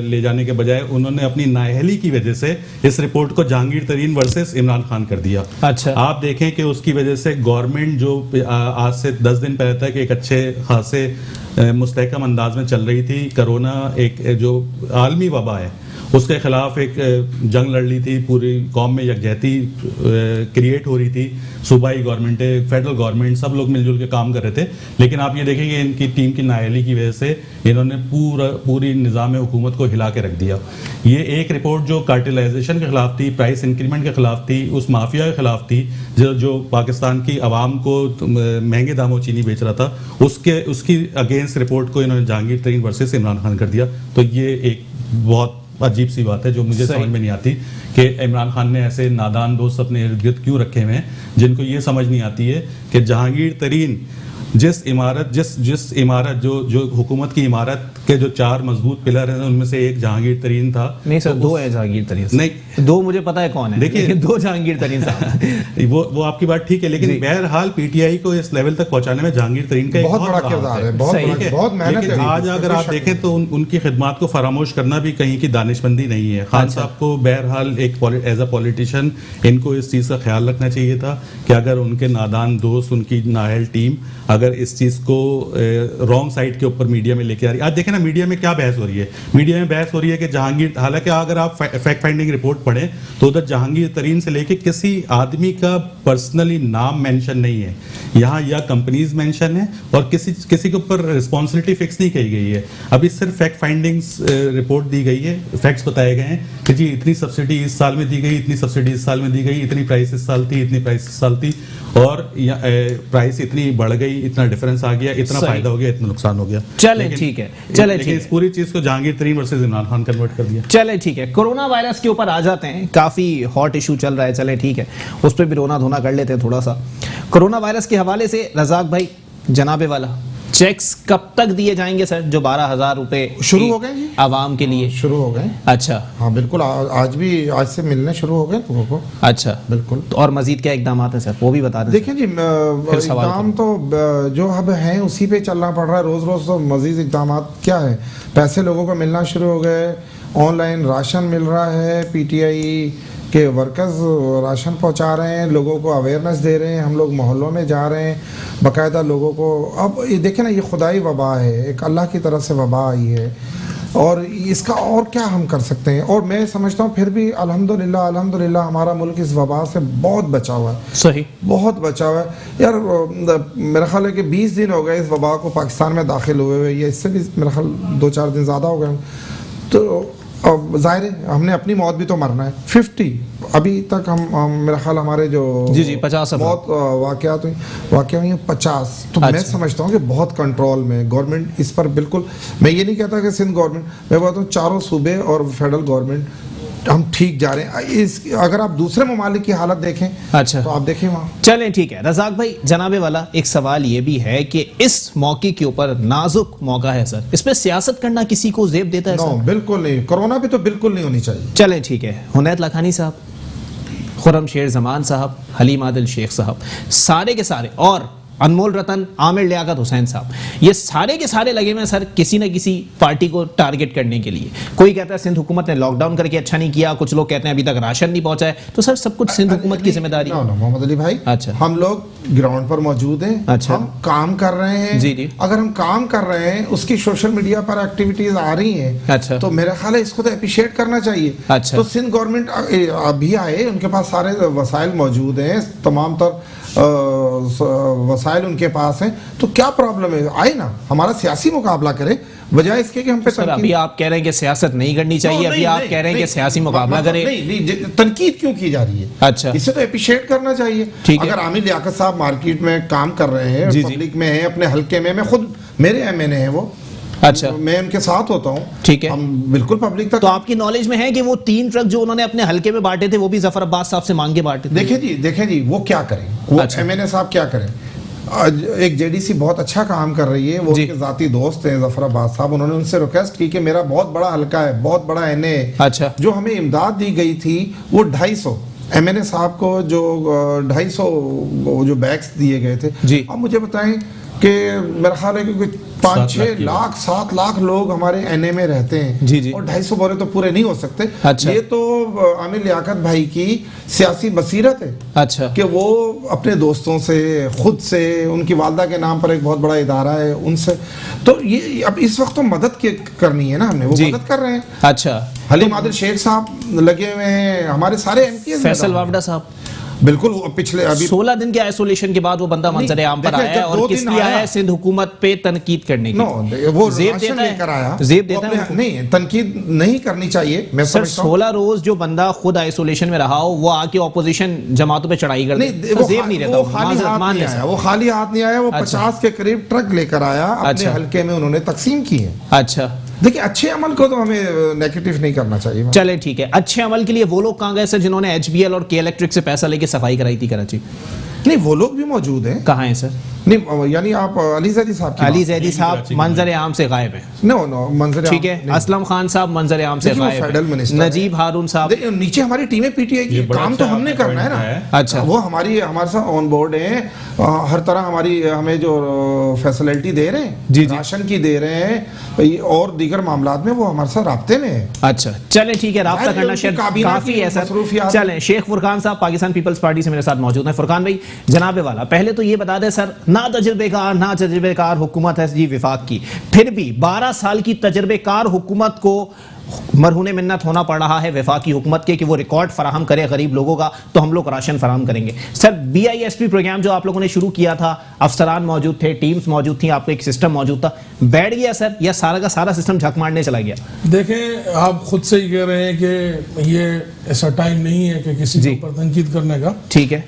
ले जाने के बजाय उन्होंने अपनी नाअहली की वजह से इस रिपोर्ट को जहांगीर तरीन वर्सेस इमरान खान कर दिया। अच्छा। आप देखें कि उसकी वजह से गवर्नमेंट जो आज से 10 दिन पहले तक एक अच्छे खासे मुस्तहकम अंदाज में चल रही थी, कोरोना एक जो आलमी वबा है उसके खिलाफ एक जंग लड़ ली थी, पूरी कौम में यकजहती क्रिएट हो रही थी, सूबाई गवर्नमेंट, फेडरल गवर्नमेंट, सब लोग मिलजुल के काम कर रहे थे। लेकिन आप ये देखेंगे इनकी टीम की नाअहली की वजह से इन्होंने पूरी निज़ाम हुकूमत को हिला के रख दिया। ये एक रिपोर्ट जो कार्टेलाइजेशन के खिलाफ थी, प्राइस इंक्रीमेंट के खिलाफ थी, उस माफिया के खिलाफ थी जो पाकिस्तान की आवाम को महंगे दामों चीनी बेच रहा था, उसकी अगेंस्ट रिपोर्ट को इन्होंने जहांगीर तरीन वर्सेस इमरान खान कर दिया। तो ये एक बहुत अजीब सी बात है जो मुझे समझ में नहीं आती कि इमरान खान ने ऐसे नादान दोस्त अपने इर्द गिर्द क्यों रखे हुए हैं जिनको ये समझ नहीं आती है कि जहांगीर तरीन जिस इमारत जो हुकूमत की इमारत के जो 4 मजबूत पिलर हैं उनमें से एक जहांगीर तरीन था। नहीं सर, 2 है जहांगीर तरीन, नहीं 2 मुझे पता है कौन है, देखिए 2 जहांगीर तरीन साहब वो आपकी बात ठीक है, लेकिन बहरहाल पीटीआई को इस लेवल तक पहुंचाने में जहांगीर तरीन का बहुत बड़ा किरदार है, बहुत मेहनत है। आज अगर आप देखें तो उनकी खिदमात को फरामोश करना भी कहीं की दानिशमंदी नहीं है। खान साहब को बहरहाल एक एज अ पॉलिटिशियन इनको इस चीज़ का ख्याल रखना चाहिए था कि अगर उनके नादान दोस्त, उनकी नाअहल टीम अगर इस चीज़ को रॉन्ग साइड के ऊपर मीडिया में लेके आ रही है। आज देखें ना मीडिया में क्या बहस हो रही है, मीडिया में बहस हो रही है कि जहांगीर, हालांकि अगर आप फैक्ट फाइंडिंग रिपोर्ट पढ़ें तो उधर जहांगीर तरीन से लेके किसी आदमी का पर्सनली नाम मेंशन नहीं है, यहाँ या कंपनीज मेंशन है और किसी के ऊपर रिस्पॉन्सिबिलिटी फिक्स नहीं की गई है। अभी सिर्फ फैक्ट फाइंडिंग्स रिपोर्ट दी गई है, फैक्ट्स बताए गए हैं कि जी इतनी सब्सिडी इस साल में दी गई, इतनी सब्सिडी इस साल में दी गई, इतनी प्राइस इस साल थी, इतनी प्राइस इस साल थी और प्राइस इतनी बढ़ गई, इतना डिफरेंस आ गया, इतना फायदा हो गया, इतना नुकसान हो गया। चले ठीक है, चले ठीक है, इस पूरी चीज को जहांगीर तरीन वर्सेस इमरान खान कन्वर्ट कर दिया। चले ठीक है, कोरोना वायरस के ऊपर आ जाते हैं, काफी हॉट इशू चल रहा है, चले ठीक है उस पर भी रोना धोना कर लेते हैं थोड़ा सा। कोरोना वायरस के हवाले से रजाक भाई, जनाबे वाला चेक्स कब तक दिए जाएंगे सर, जो 12,000 रुपए शुरू हो गए जी आवाम के लिए? शुरू हो गए। अच्छा हाँ बिल्कुल, आज से मिलने शुरू हो गए लोगों को। अच्छा बिल्कुल। तो और मजीद क्या इकदाम हैं सर, वो भी बता दें। देखिए जी, इकदाम तो जो अब हैं उसी पे चलना पड़ रहा है, रोज रोज तो मजीद इकदाम क्या है। पैसे लोगों को मिलना शुरू हो गए, ऑनलाइन राशन मिल रहा है, पीटीआई के वर्कर्स राशन पहुंचा रहे हैं, लोगों को अवेयरनेस दे रहे हैं, हम लोग मोहल्लों में जा रहे हैं बाकायदा लोगों को। अब ये देखें ना, ये खुदाई वबा है, एक अल्लाह की तरफ से वबा आई है और इसका और क्या हम कर सकते हैं। और मैं समझता हूँ फिर भी अल्हम्दुलिल्लाह हमारा मुल्क इस वबा से बहुत बचा हुआ है, सही बहुत बचा हुआ है यार। मेरा ख्याल है कि 20 दिन हो गए इस वबा को पाकिस्तान में दाखिल हुए हुए, या इससे भी मेरा ख्याल 2-4 दिन ज़्यादा हो गए। तो अब जाहिर है हमने अपनी मौत भी तो मरना है। 50 अभी तक हम मेरा ख्याल हमारे जो 50 मौत वाक़या हुई 50। तो मैं समझता हूँ कि बहुत कंट्रोल में गवर्नमेंट इस पर बिल्कुल, मैं ये नहीं कहता कि सिंध गवर्नमेंट, मैं कहता हूँ चारों सूबे और फेडरल गवर्नमेंट हम ठीक जा रहे हैं। अगर आप दूसरे ममालिक की हालत देखें, अच्छा तो आप देखें वहाँ। चलें ठीक है रजाक भाई, जनाबे वाला एक सवाल ये भी है कि इस मौके के ऊपर नाजुक मौका है सर, इस पे सियासत करना किसी को जेब देता है? नो, बिल्कुल नहीं, कोरोना पे तो बिल्कुल नहीं होनी चाहिए। चलें ठीक है, हुनैत लाखानी साहब, खुर्रम शेर जमान साहब, हलीम आदिल शेख साहब, सारे के सारे, और अनमोल रतन, आमिर लियाकत हुसैन साहब, ये सारे के सारे लगे हुए सर किसी न किसी पार्टी को टारगेट करने के लिए। कोई कहता है सिंध हुकूमत ने लॉकडाउन करके अच्छा नहीं किया, कुछ लोग कहते हैं अभी तक राशन नहीं पहुंचा है, तो सर सब कुछ सिंध हुकूमत की जिम्मेदारी? मोहम्मद अली भाई, अच्छा हम लोग ग्राउंड पर मौजूद हैं, अच्छा हम काम कर रहे हैं जी। अगर हम काम कर रहे हैं, उसकी सोशल मीडिया पर एक्टिविटीज आ रही हैं, अच्छा तो मेरा ख्याल है इसको तो अप्रिशिएट करना चाहिए। अच्छा तो सिंध गवर्नमेंट अभी आए, उनके पास सारे वसाइल मौजूद हैं, तमाम तर वसाइल उनके पास हैं, तो क्या प्रॉब्लम है? आए ना, हमारा सियासी मुकाबला करे बजाय इसके कि हम पे सर अभी आप कह रहे हैं कि सियासत नहीं करनी चाहिए, अभी आप कह रहे हैं कि सियासी मुकाबला करें। नहीं, तनकीद क्यों की जा रही है? अच्छा इसे तो अप्रिशिएट करना चाहिए। अगर आमिर लियाकत साहब मार्केट में काम कर रहे हैं, पब्लिक में है, अपने हल्के में, मैं खुद मेरे एमएनए हैं वो, अच्छा मैं उनके साथ होता हूँ, ठीक है, हम बिल्कुल पब्लिक तक। तो आपकी नॉलेज में है कि वो 3 ट्रक जो उन्होंने अपने हल्के में बांटे थे वो भी जफर अब्बास साहब से मांग के बांटे थे? देखें जी वो क्या करें, वो एमएनए साहब क्या करें। एक जेडीसी बहुत अच्छा काम कर रही है, वो उनके जाती दोस्त हैं जफर अब्बास साहब, उन्होंने उनसे रिक्वेस्ट की कि मेरा बहुत बड़ा हल्का है, बहुत बड़ा एनए, अच्छा जो हमें इमदाद दी गई थी वो 250 एमएनए साहब को जो 250 जो बैग्स दिए गए थे जी, अब मुझे बताएं कि मेरा ख्याल है कि 5-6 लाख 7 लाख लोग हमारे एनए में रहते हैं जी। और 250 बोरे तो पूरे नहीं हो सकते। अच्छा। ये तो आमिर लियाकत भाई की सियासी बसीरत है। अच्छा। कि वो अपने दोस्तों से, खुद से, उनकी वालदा के नाम पर एक बहुत बड़ा इदारा है उनसे, तो ये अब इस वक्त तो मदद करनी है ना, हमने वो मदद कर रहे हैं। अच्छा। हलीम आदिल शेख साहब लगे हुए हैं, हमारे सारे एमपी, फैसल वावड़ा साहब बिल्कुल पिछले अभी 16 दिन के आइसोलेशन के बाद वो बंदा मंजर आम पर आया है और किस लिए आया है? सिंध हुकूमत पे तनकीद करने की। वो जेब राशन देता लेकर आया, है, जेब देता है। नहीं, तनकीद नहीं करनी चाहिए। मैं सर समझता हूं 16 रोज जो बंदा खुद आइसोलेशन में रहा हो वो आके ऑपोजिशन जमातों पे चढ़ाई कर दे, तो जेब नहीं रहता। वो खाली हाथ नहीं आया, वो खाली हाथ नहीं आया, वो 50 के करीब ट्रक लेकर आया, अपने हल्के में उन्होंने तकसीम की है। अच्छा। देखिए, अच्छे अमल को तो हमें नेगेटिव नहीं करना चाहिए। चले ठीक है, अच्छे अमल के लिए वो लोग कहाँ गए सर जिन्होंने एचबीएल और के इलेक्ट्रिक से पैसा लेके सफाई कराई थी कराची? नहीं, वो लोग भी मौजूद हैं। कहाँ हैं सर? नहीं, यानी आप अली जैदी साहब, अली जैदी साहब मंजर आम से गायब है। नो मंजर, ठीक है। असलम खान साहब मंजर आम से गायब है। नजीब हारून साहब, नीचे हमारी टीमें पीटीआई की, काम तो हमने करना है ना। अच्छा। वो हमारे साथ ऑन बोर्ड है, हर तरह हमारी हमें जो फैसिलिटी दे रहे हैं, जी। राशन की दे रहे हैं और दीगर मामलात में वो हमारे साथ राब्ते में है। अच्छा चले ठीक है, राब्ता करना शायद काफी है सर। चलें, शेख फुरकान साहब पाकिस्तान पीपल्स पार्टी से मेरे साथ मौजूद हैं। फुरकान भाई, जनाबे वाला, पहले तो ये बता दें सर, ना तजुर्बेकार हुकूमत है जी विफाक की, फिर भी 12 साल की तजुर्बेकार हुकूमत को मरहूने मिन्नत होना पड़ रहा है वफाकी हुकूमत के कि वो रिकॉर्ड फराहम करे गरीब लोगों का, तो हम लोग राशन फराहम करेंगे। सर BISP प्रोग्राम जो आप लोगों ने शुरू किया था, अफसरान मौजूद थे, टीम्स मौजूद थी, आपको एक सिस्टम मौजूद था, बैठ गया सर या सारा का सारा सिस्टम झक मारने चला गया? देखें, आप खुद से ही कह रहे हैं कि ये ऐसा टाइम नहीं है कि किसी के ऊपर तनकीद करने का। ठीक है।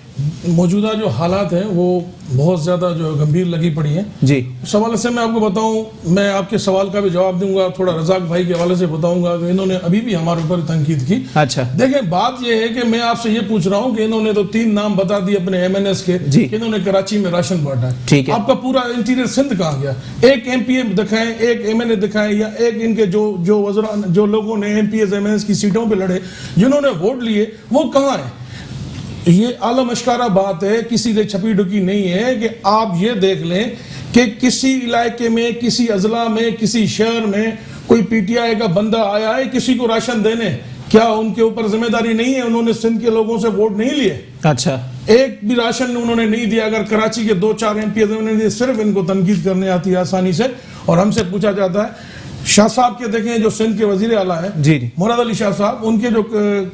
मौजूदा जो हालात हैं वो बहुत ज़्यादा जो गंभीर लगी पड़ी हैं जी। उस हवाले से मैं आपको बताऊं, मैं आपके सवाल का भी जवाब दूंगा, थोड़ा रजाक भाई के हवाले से बताऊंगा कि इन्होंने अभी भी हमारे ऊपर तनकीद की। अच्छा। देखें, बात यह है कि मैं आपसे ये पूछ रहा हूं कि इन्होंने तो 3 नाम बता दिए अपने MNS के कि इन्होंने कराची में राशन बांटा है। ठीक है। आपका पूरा इंटीरियर सिंध कहाँ गया? एक MPA दिखाएं, एक MNA दिखाएं, या एक इनके जो वज़रा, जो लोगों ने MPS MNS की सीटों पर लड़े, जिन्होंने वोट लिए, वो कहाँ है? ये आलम अश्कारा बात है, किसी से छपी ढुकी नहीं है कि आप ये देख लें कि किसी इलाके में, किसी अजला में, किसी शहर में कोई PTI का बंदा आया है किसी को राशन देने? क्या उनके ऊपर जिम्मेदारी नहीं है? उन्होंने सिंध के लोगों से वोट नहीं लिए? अच्छा। एक भी राशन उन्होंने नहीं दिया। अगर कराची के 2-4 MPs उन्होंने दिए, सिर्फ इनको तनकीद करने आती है आसानी से। और हमसे पूछा जाता है, शाह साहब के देखें जो सिंध के वजीर आला है जी, मुराद अली शाह साहब, उनके जो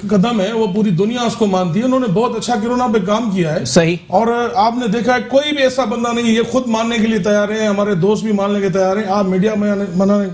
कदम है वो पूरी दुनिया उसको मानती है। उन्होंने बहुत अच्छा कोरोना पे काम किया है। सही। और आपने देखा है कोई भी ऐसा बंदा नहीं है, ये खुद मानने के लिए तैयार है, हमारे दोस्त भी मानने के तैयार है, आप मीडिया में मनाने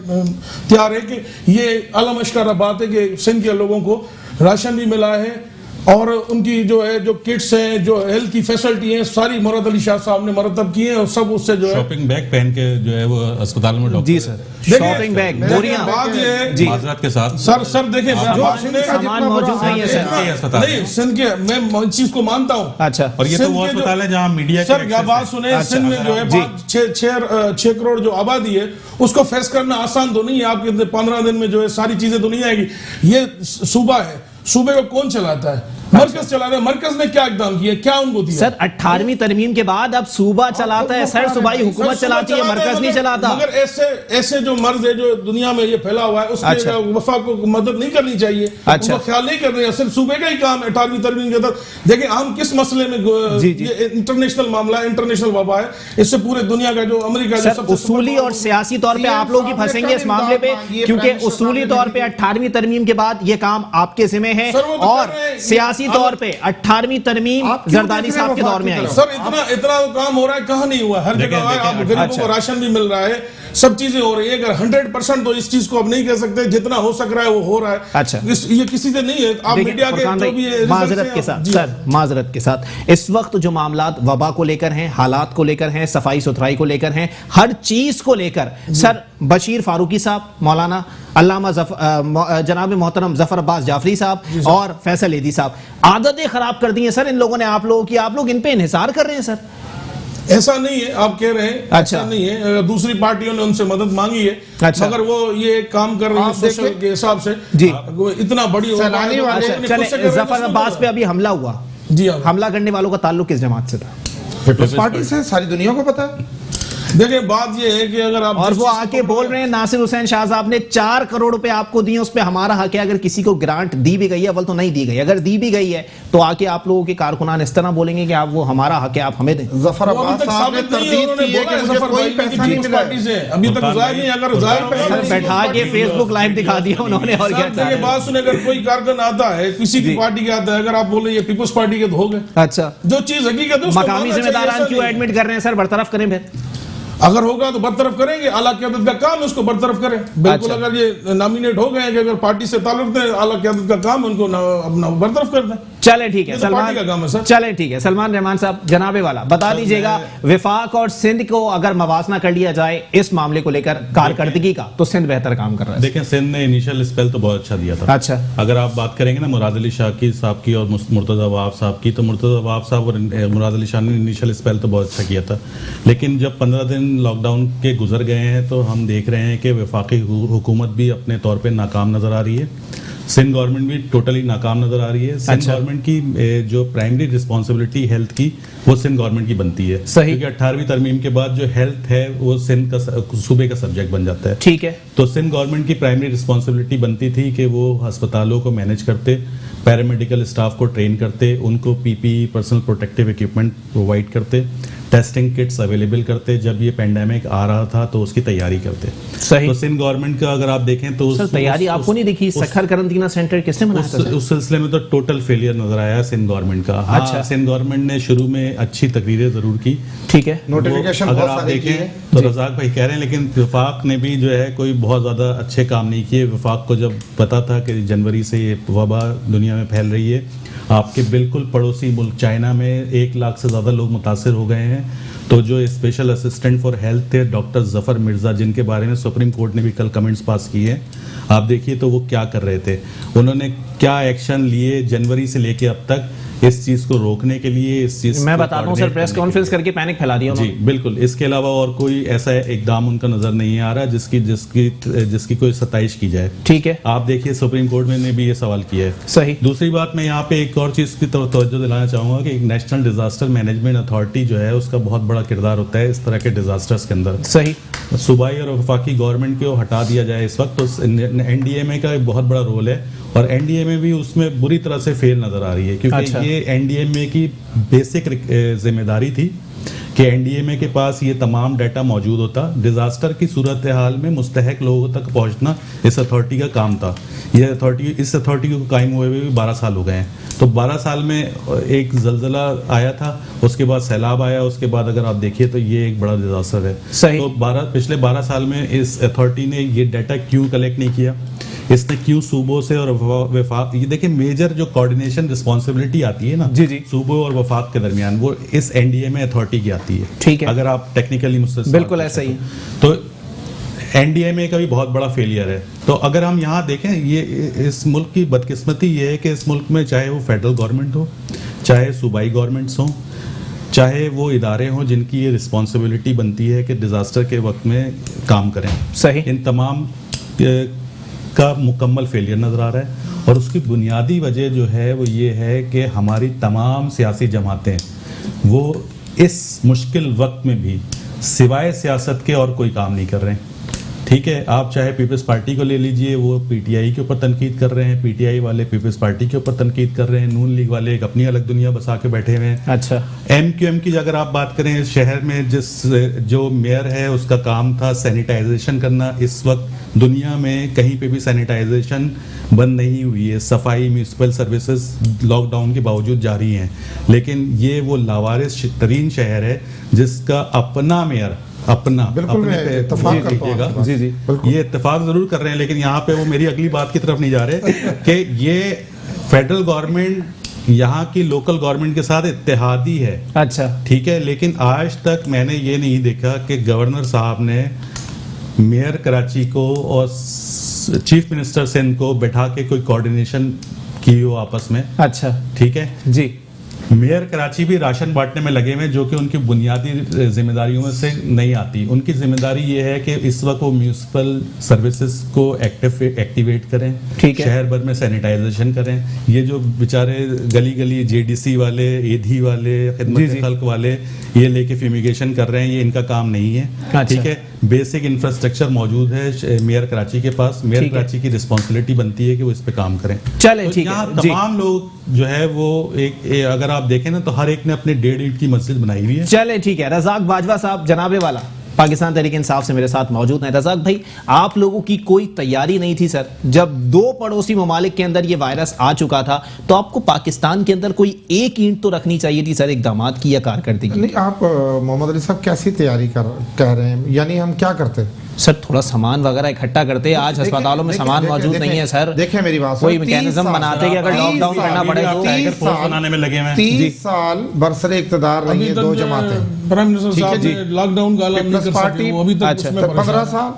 तैयार है कि ये आलम अश्कारा बात है कि सिंध के लोगों को राशन भी मिला है और उनकी जो है जो किट्स हैं, जो हेल्थ की फैसिलिटी है, सारी मुराद अली शाह साहब ने मरतब की है और सब उससे जो है शॉपिंग बैग पहन के जो है वो अस्पताल में डॉक्टर। जी सर, शॉपिंग बैग, बोरियां, बात ये है जी माजरत के साथ सर देखिए, सामान मौजूद नहीं है सर। नहीं, सिंध के मैं इस चीज को मानता हूँ। अच्छा। और ये तो वो अस्पताल है जहाँ मीडिया सर क्या बात सुने, सिंध में जो है 6 करोड़ जो आबादी है उसको फेस करना आसान तो नहीं है। आपके 15 दिन में जो है सारी चीजें तो नहीं आएगी। ये सूबा है, सूबे को कौन चलाता है? मरकज चला रहा है। मरकज ने क्या इकदाम किया, क्या उनको दिया? सर 18वीं तरमीम के बाद अब सूबा चलाता है सर, सूबाई हुकूमत चलाती है, मरकज नहीं चलाता। मगर ऐसे जो मर्ज है जो दुनिया में ये फैला हुआ है, उसके वफाक को मदद नहीं करनी चाहिए। अच्छा। ख्याल नहीं कर रहे हैं, सिर्फ सूबे का ही काम है 18वीं तरमीम के तहत। देखिए हम किस मसले में, इंटरनेशनल मामला, इंटरनेशनल वबा है, इससे पूरे दुनिया का जो अमेरिका उसूली और सियासी तौर पर आप लोग ही फंसेंगे इस मामले पे, क्योंकि उसूली तौर पर 18वीं तरमीम के बाद ये काम आपके जिम्मे है और सियासी तौर पे 18वीं तरमीम जरदारी साहब के दौर में आई। सर इतना काम हो रहा है, कहां नहीं हुआ? हर जगह आप गरीबों को राशन भी मिल रहा है, सब चीजें हो रही है। अगर 100% तो इस चीज को अब नहीं कह सकते, जितना हो सक रहा है वो हो रहा है। अच्छा। ये किसी से नहीं है। आप मीडिया के जो भी माजरत के साथ सर, माजरत के साथ इस वक्त जो मामलात वबा को लेकर हैं, हालात को लेकर हैं, सफाई सुथराई को लेकर हैं, हर चीज को लेकर सर बशीर फारूकी साहब, मौलाना अल्लामा जनाब मोहतरम जफर अब्बास जाफरी साहब और फैसल एदी साहब आदतें खराब कर दी हैं सर इन लोगों ने आप लोगों की। आप लोग इन पे इन्हिसार कर रहे हैं सर। ऐसा नहीं है, आप कह रहे हैं। अच्छा। ऐसा नहीं है, दूसरी पार्टियों ने उनसे मदद मांगी है। अच्छा। मगर वो ये काम कर रही है सोशल के हिसाब से जी। इतना बड़ी जफर अब्बास पे अभी हमला हुआ जी, हमला करने वालों का ताल्लुक किस जमात से था? पीपल्स पार्टी से, सारी दुनिया को पता है। देखिए बात ये है कि अगर आप और वो आके बोल रहे हैं नासिर हुसैन शाह साहब ने 4 करोड़ रुपए आपको दिए, उस पे हमारा हक है। अगर किसी को ग्रांट दी भी गई है, अव्वल तो नहीं दी गई, अगर दी भी गई है तो आके आप लोगों के कारकुनान इस तरह बोलेंगे कि आप वो हमारा हक है, आप हमें दें। जफर अब्बास साहब ने तरदीद की है कि मुझे कोई पैसा नहीं मिला है। अभी तक जाहिर नहीं, अगर जाहिर होगा बैठा के फेसबुक लाइव दिखा दिया उन्होंने। और क्या देखिए बात सुने, अगर कोई कारकुन आता है किसी की पार्टी के आता है, अगर आप बोले ये पीपल्स पार्टी के तो हो गए। अच्छा, जो चीज हकीकत है उसको मकामी मानना चाहिए, जिम्मेदारान ऐसा क्यों नहीं। एडमिट कर रहे हैं सर? बरतरफ करें फिर। अगर होगा तो बरतरफ करेंगे, आला क़यादत का काम है उसको बरतरफ करें। बिल्कुल, अच्छा। अगर ये नॉमिनेट हो गए हैं कि अगर पार्टी से ताल्लुक है, आला क़यादत का काम है उनको अपना बरतरफ कर दें। चले ठीक है ये तो पार्टी सलमान, का काम है सर। चले ठीक है सलमान रहमान साहब, जनाबे वाला बता दीजिएगा, विफाक और सिंध को अगर मवाजना कर लिया जाए इस मामले को लेकर कारकर्दगी का, तो सिंध बेहतर काम कर रहा है। देखें, सिंध ने इनिशियल स्पेल तो बहुत अच्छा दिया था। अच्छा, अगर आप बात करेंगे ना मुराद अली शाह की साहब की और मुर्तज़ा वहाब साहब की, तो मुर्तज़ा वहाब साहब और मुराद अली शाह ने इनिशियल स्पेल तो बहुत अच्छा किया था। लेकिन जब 15 दिन लॉकडाउन के गुजर गए हैं तो हम देख रहे हैं कि वफाकी हुकूमत भी अपने तौर पे नाकाम नज़र आ रही है, सिंध गवर्नमेंट भी टोटली नाकाम नज़र आ रही है। सिंध अच्छा। गवर्नमेंट की जो प्राइमरी रिस्पॉन्सिबिलिटी हेल्थ की, वो सिंध गवर्नमेंट की बनती है। सही। क्योंकि 18वीं तरमीम के बाद जो हेल्थ है वो सिंध का सूबे का सब्जेक्ट बन जाता है। ठीक है। तो सिंध गवर्नमेंट की प्राइमरी रिस्पॉन्सिबिलिटी बनती थी कि वो अस्पतालों को मैनेज करते, पैरामेडिकल स्टाफ को ट्रेन करते, उनको PPE personal protective equipment provide करते, टेस्टिंग किट्स अवेलेबल करते, जब ये पेंडेमिक आ रहा था तो उसकी तैयारी करते। सही। तो सिंध गवर्नमेंट का अगर आप देखें तो सर तैयारी आपको नहीं दिखी? सखर करंतना सेंटर किसने बनाया था सर? उस सिलसिले में तो टोटल फेलियर नजर आया सिंध गवर्नमेंट का। हाँ, अच्छा। सिंध गवर्नमेंट ने शुरू में अच्छी तकरीरें जरूर की, ठीक है, नोटिफिकेशन अगर बहुत आप सारे किए देखें तो रजाक भाई कह रहे हैं, लेकिन वफाक ने भी जो है कोई बहुत ज़्यादा अच्छे काम नहीं किए। वफाक को जब पता था कि जनवरी से ये वबा दुनिया में फैल रही है, आपके बिल्कुल पड़ोसी मुल्क चाइना में 1 लाख से ज़्यादा लोग मुतासर हो गए हैं, तो जो स्पेशल असिस्टेंट फॉर हेल्थ थे डॉक्टर जफर मिर्ज़ा, जिनके बारे में सुप्रीम कोर्ट ने भी कल कमेंट्स पास किए, आप देखिए तो वो क्या कर रहे थे, उन्होंने क्या एक्शन लिए जनवरी से लेके अब तक इस चीज को रोकने के लिए। इस चीज मैं बताता हूँ सर, प्रेस कॉन्फ्रेंस करके पैनिक फैला दिया जी उन्होंने। बिल्कुल, इसके अलावा और कोई ऐसा इकदाम उनका नजर नहीं आ रहा जिसकी जिसकी जिसकी कोई सताइश की जाए। ठीक है, आप देखिए सुप्रीम कोर्ट में ने भी ये सवाल किया है। सही। दूसरी बात, मैं यहाँ पे एक और चीज की तवज्जो दिलाना चाहूंगा कि एक नेशनल डिजास्टर मैनेजमेंट अथॉरिटी जो है उसका बहुत बड़ा किरदार होता है इस तरह के डिजास्टर्स के अंदर। सही। सूबाई और वफाकी गवर्नमेंट को हटा दिया जाए इस वक्त, तो एनडीएमए का एक बहुत बड़ा रोल है, और एनडीएमए भी उसमें बुरी तरह से फेल नजर आ रही है, क्योंकि अच्छा। ये एनडीएमए की बेसिक जिम्मेदारी थी कि एनडीएमए के पास ये तमाम डाटा मौजूद होता, डिजास्टर की सूरत हाल में मुस्तहक लोगों तक पहुंचना इस अथॉरिटी का काम था। ये अथॉरिटी, इस अथॉरिटी को कायम हुए हुए भी 12 साल हो गए हैं, तो 12 साल में एक जलजला आया था, उसके बाद सैलाब आया, उसके बाद अगर आप देखिए तो ये एक बड़ा डिजास्टर है। सही। तो पिछले 12 साल में इस अथॉरिटी ने ये डाटा क्यों कलेक्ट नहीं किया, इसने क्यों सूबों से और वफाक, ये देखिए मेजर जो कोऑर्डिनेशन रिस्पांसिबिलिटी आती है ना जी, जी। सूबों और वफाक के दरमियान, वो इस एनडीएमए अथॉरिटी की आती है। ठीक है। अगर आप टेक्निकली मुझसे सवाल बिल्कुल पूछें ऐसा ही तो एनडीएमए का भी बहुत बड़ा फेलियर है। तो अगर हम यहाँ देखें, ये इस मुल्क की बदकिस्मती ये है कि इस मुल्क में चाहे वो फेडरल गवर्नमेंट हो, चाहे सूबाई गवर्नमेंट्स हों, चाहे वो इदारे हों जिनकी ये रिस्पॉन्सिबिलिटी बनती है कि डिज़ास्टर के वक्त में काम करें, सही। इन तमाम का मुकम्मल फेलियर नज़र आ रहा है। और उसकी बुनियादी वजह जो है वो ये है कि हमारी तमाम सियासी जमातें वो इस मुश्किल वक्त में भी सिवाय सियासत के और कोई काम नहीं कर रहे हैं। ठीक है, आप चाहे पीपल्स पार्टी को ले लीजिए, वो पीटीआई के ऊपर तनकीद कर रहे हैं, पीटीआई वाले पीपल्स पार्टी के ऊपर तनकीद कर रहे हैं, नून लीग वाले एक अपनी अलग दुनिया बसा के बैठे हुए हैं। अच्छा। एमक्यूएम की अगर आप बात करें, शहर में जो मेयर है उसका काम था सैनिटाइजेशन करना, इस वक्त दुनिया में कहीं पे भी सैनिटाइजेशन बंद नहीं हुई है, सफाई म्यूनसिपल सर्विसेज लॉकडाउन के बावजूद जारी हैं, लेकिन ये वो लावारिस तरीन शहर है जिसका अपना मेयर बिल्कुल मैं इत्तेफाक करता हूं। जी जी, ये इत्तेफाक जरूर कर रहे हैं, लेकिन यहाँ पे वो मेरी अगली बात की तरफ नहीं जा रहे कि ये फेडरल गवर्नमेंट यहाँ की लोकल गवर्नमेंट के साथ इत्तेहादी है। अच्छा। ठीक है, लेकिन आज तक मैंने ये नहीं देखा कि गवर्नर साहब ने मेयर कराची को और चीफ मिनिस्टर सिंध को बैठा के कोई कोऑर्डिनेशन की हो आपस में। अच्छा। ठीक है जी। मेयर कराची भी राशन बांटने में लगे हुए हैं, जो कि उनकी बुनियादी जिम्मेदारियों में से नहीं आती। उनकी जिम्मेदारी ये है कि इस वक्त वो म्यूनिसिपल सर्विसेज को एक्टिवेट करें, ठीक है। शहर भर में सैनिटाइजेशन करें। ये जो बेचारे गली गली जेडीसी वाले, एधी वाले, खिदमत खल्क वाले ये लेके फ्यूमिगेशन कर रहे हैं, ये इनका काम नहीं है। अच्छा। ठीक है, बेसिक इंफ्रास्ट्रक्चर मौजूद है मेयर कराची के पास। मेयर ठीक है। कराची की रिस्पॉन्सिबिलिटी बनती है कि वो इस पे काम करें। चलें, तो ठीक है, यहाँ जी। तमाम लोग जो है वो अगर आप देखें ना तो हर एक ने अपने 1.5 ईंट की मस्जिद बनाई हुई है। चले, ठीक है। रजाक बाजवा साहब जनाबे वाला पाकिस्तान तहरीक इंसाफ से मेरे साथ मौजूद हैं। रजाक भाई, आप लोगों की कोई तैयारी नहीं थी सर, जब 2 पड़ोसी ममालिक के अंदर ये वायरस आ चुका था, तो आपको पाकिस्तान के अंदर कोई एक ईंट तो रखनी चाहिए थी सर इकदामात की या कारकर्दगी? नहीं, आप मोहम्मद अली साहब कैसी तैयारी कह रहे हैं, यानी हम क्या करते? सर थोड़ा सामान वगैरह इकट्ठा करते। आज अस्पतालों में सामान मौजूद नहीं है सर। देखिए मेरी बात, कोई मैकेनिज्म बनाते कि अगर लॉकडाउन करना पड़े तो। टाइगर फोर्स बनाने में लगे हुए हैं। 30 साल बरसरे इक़्तिदार रही है 2 जमातें। प्राइम मिनिस्टर ठीक है साहब जी। ने लॉकडाउन का ऐलान नहीं पीपल्स कर पार्टी सके, वो अभी तक अच्छा, उसमें तो परेशान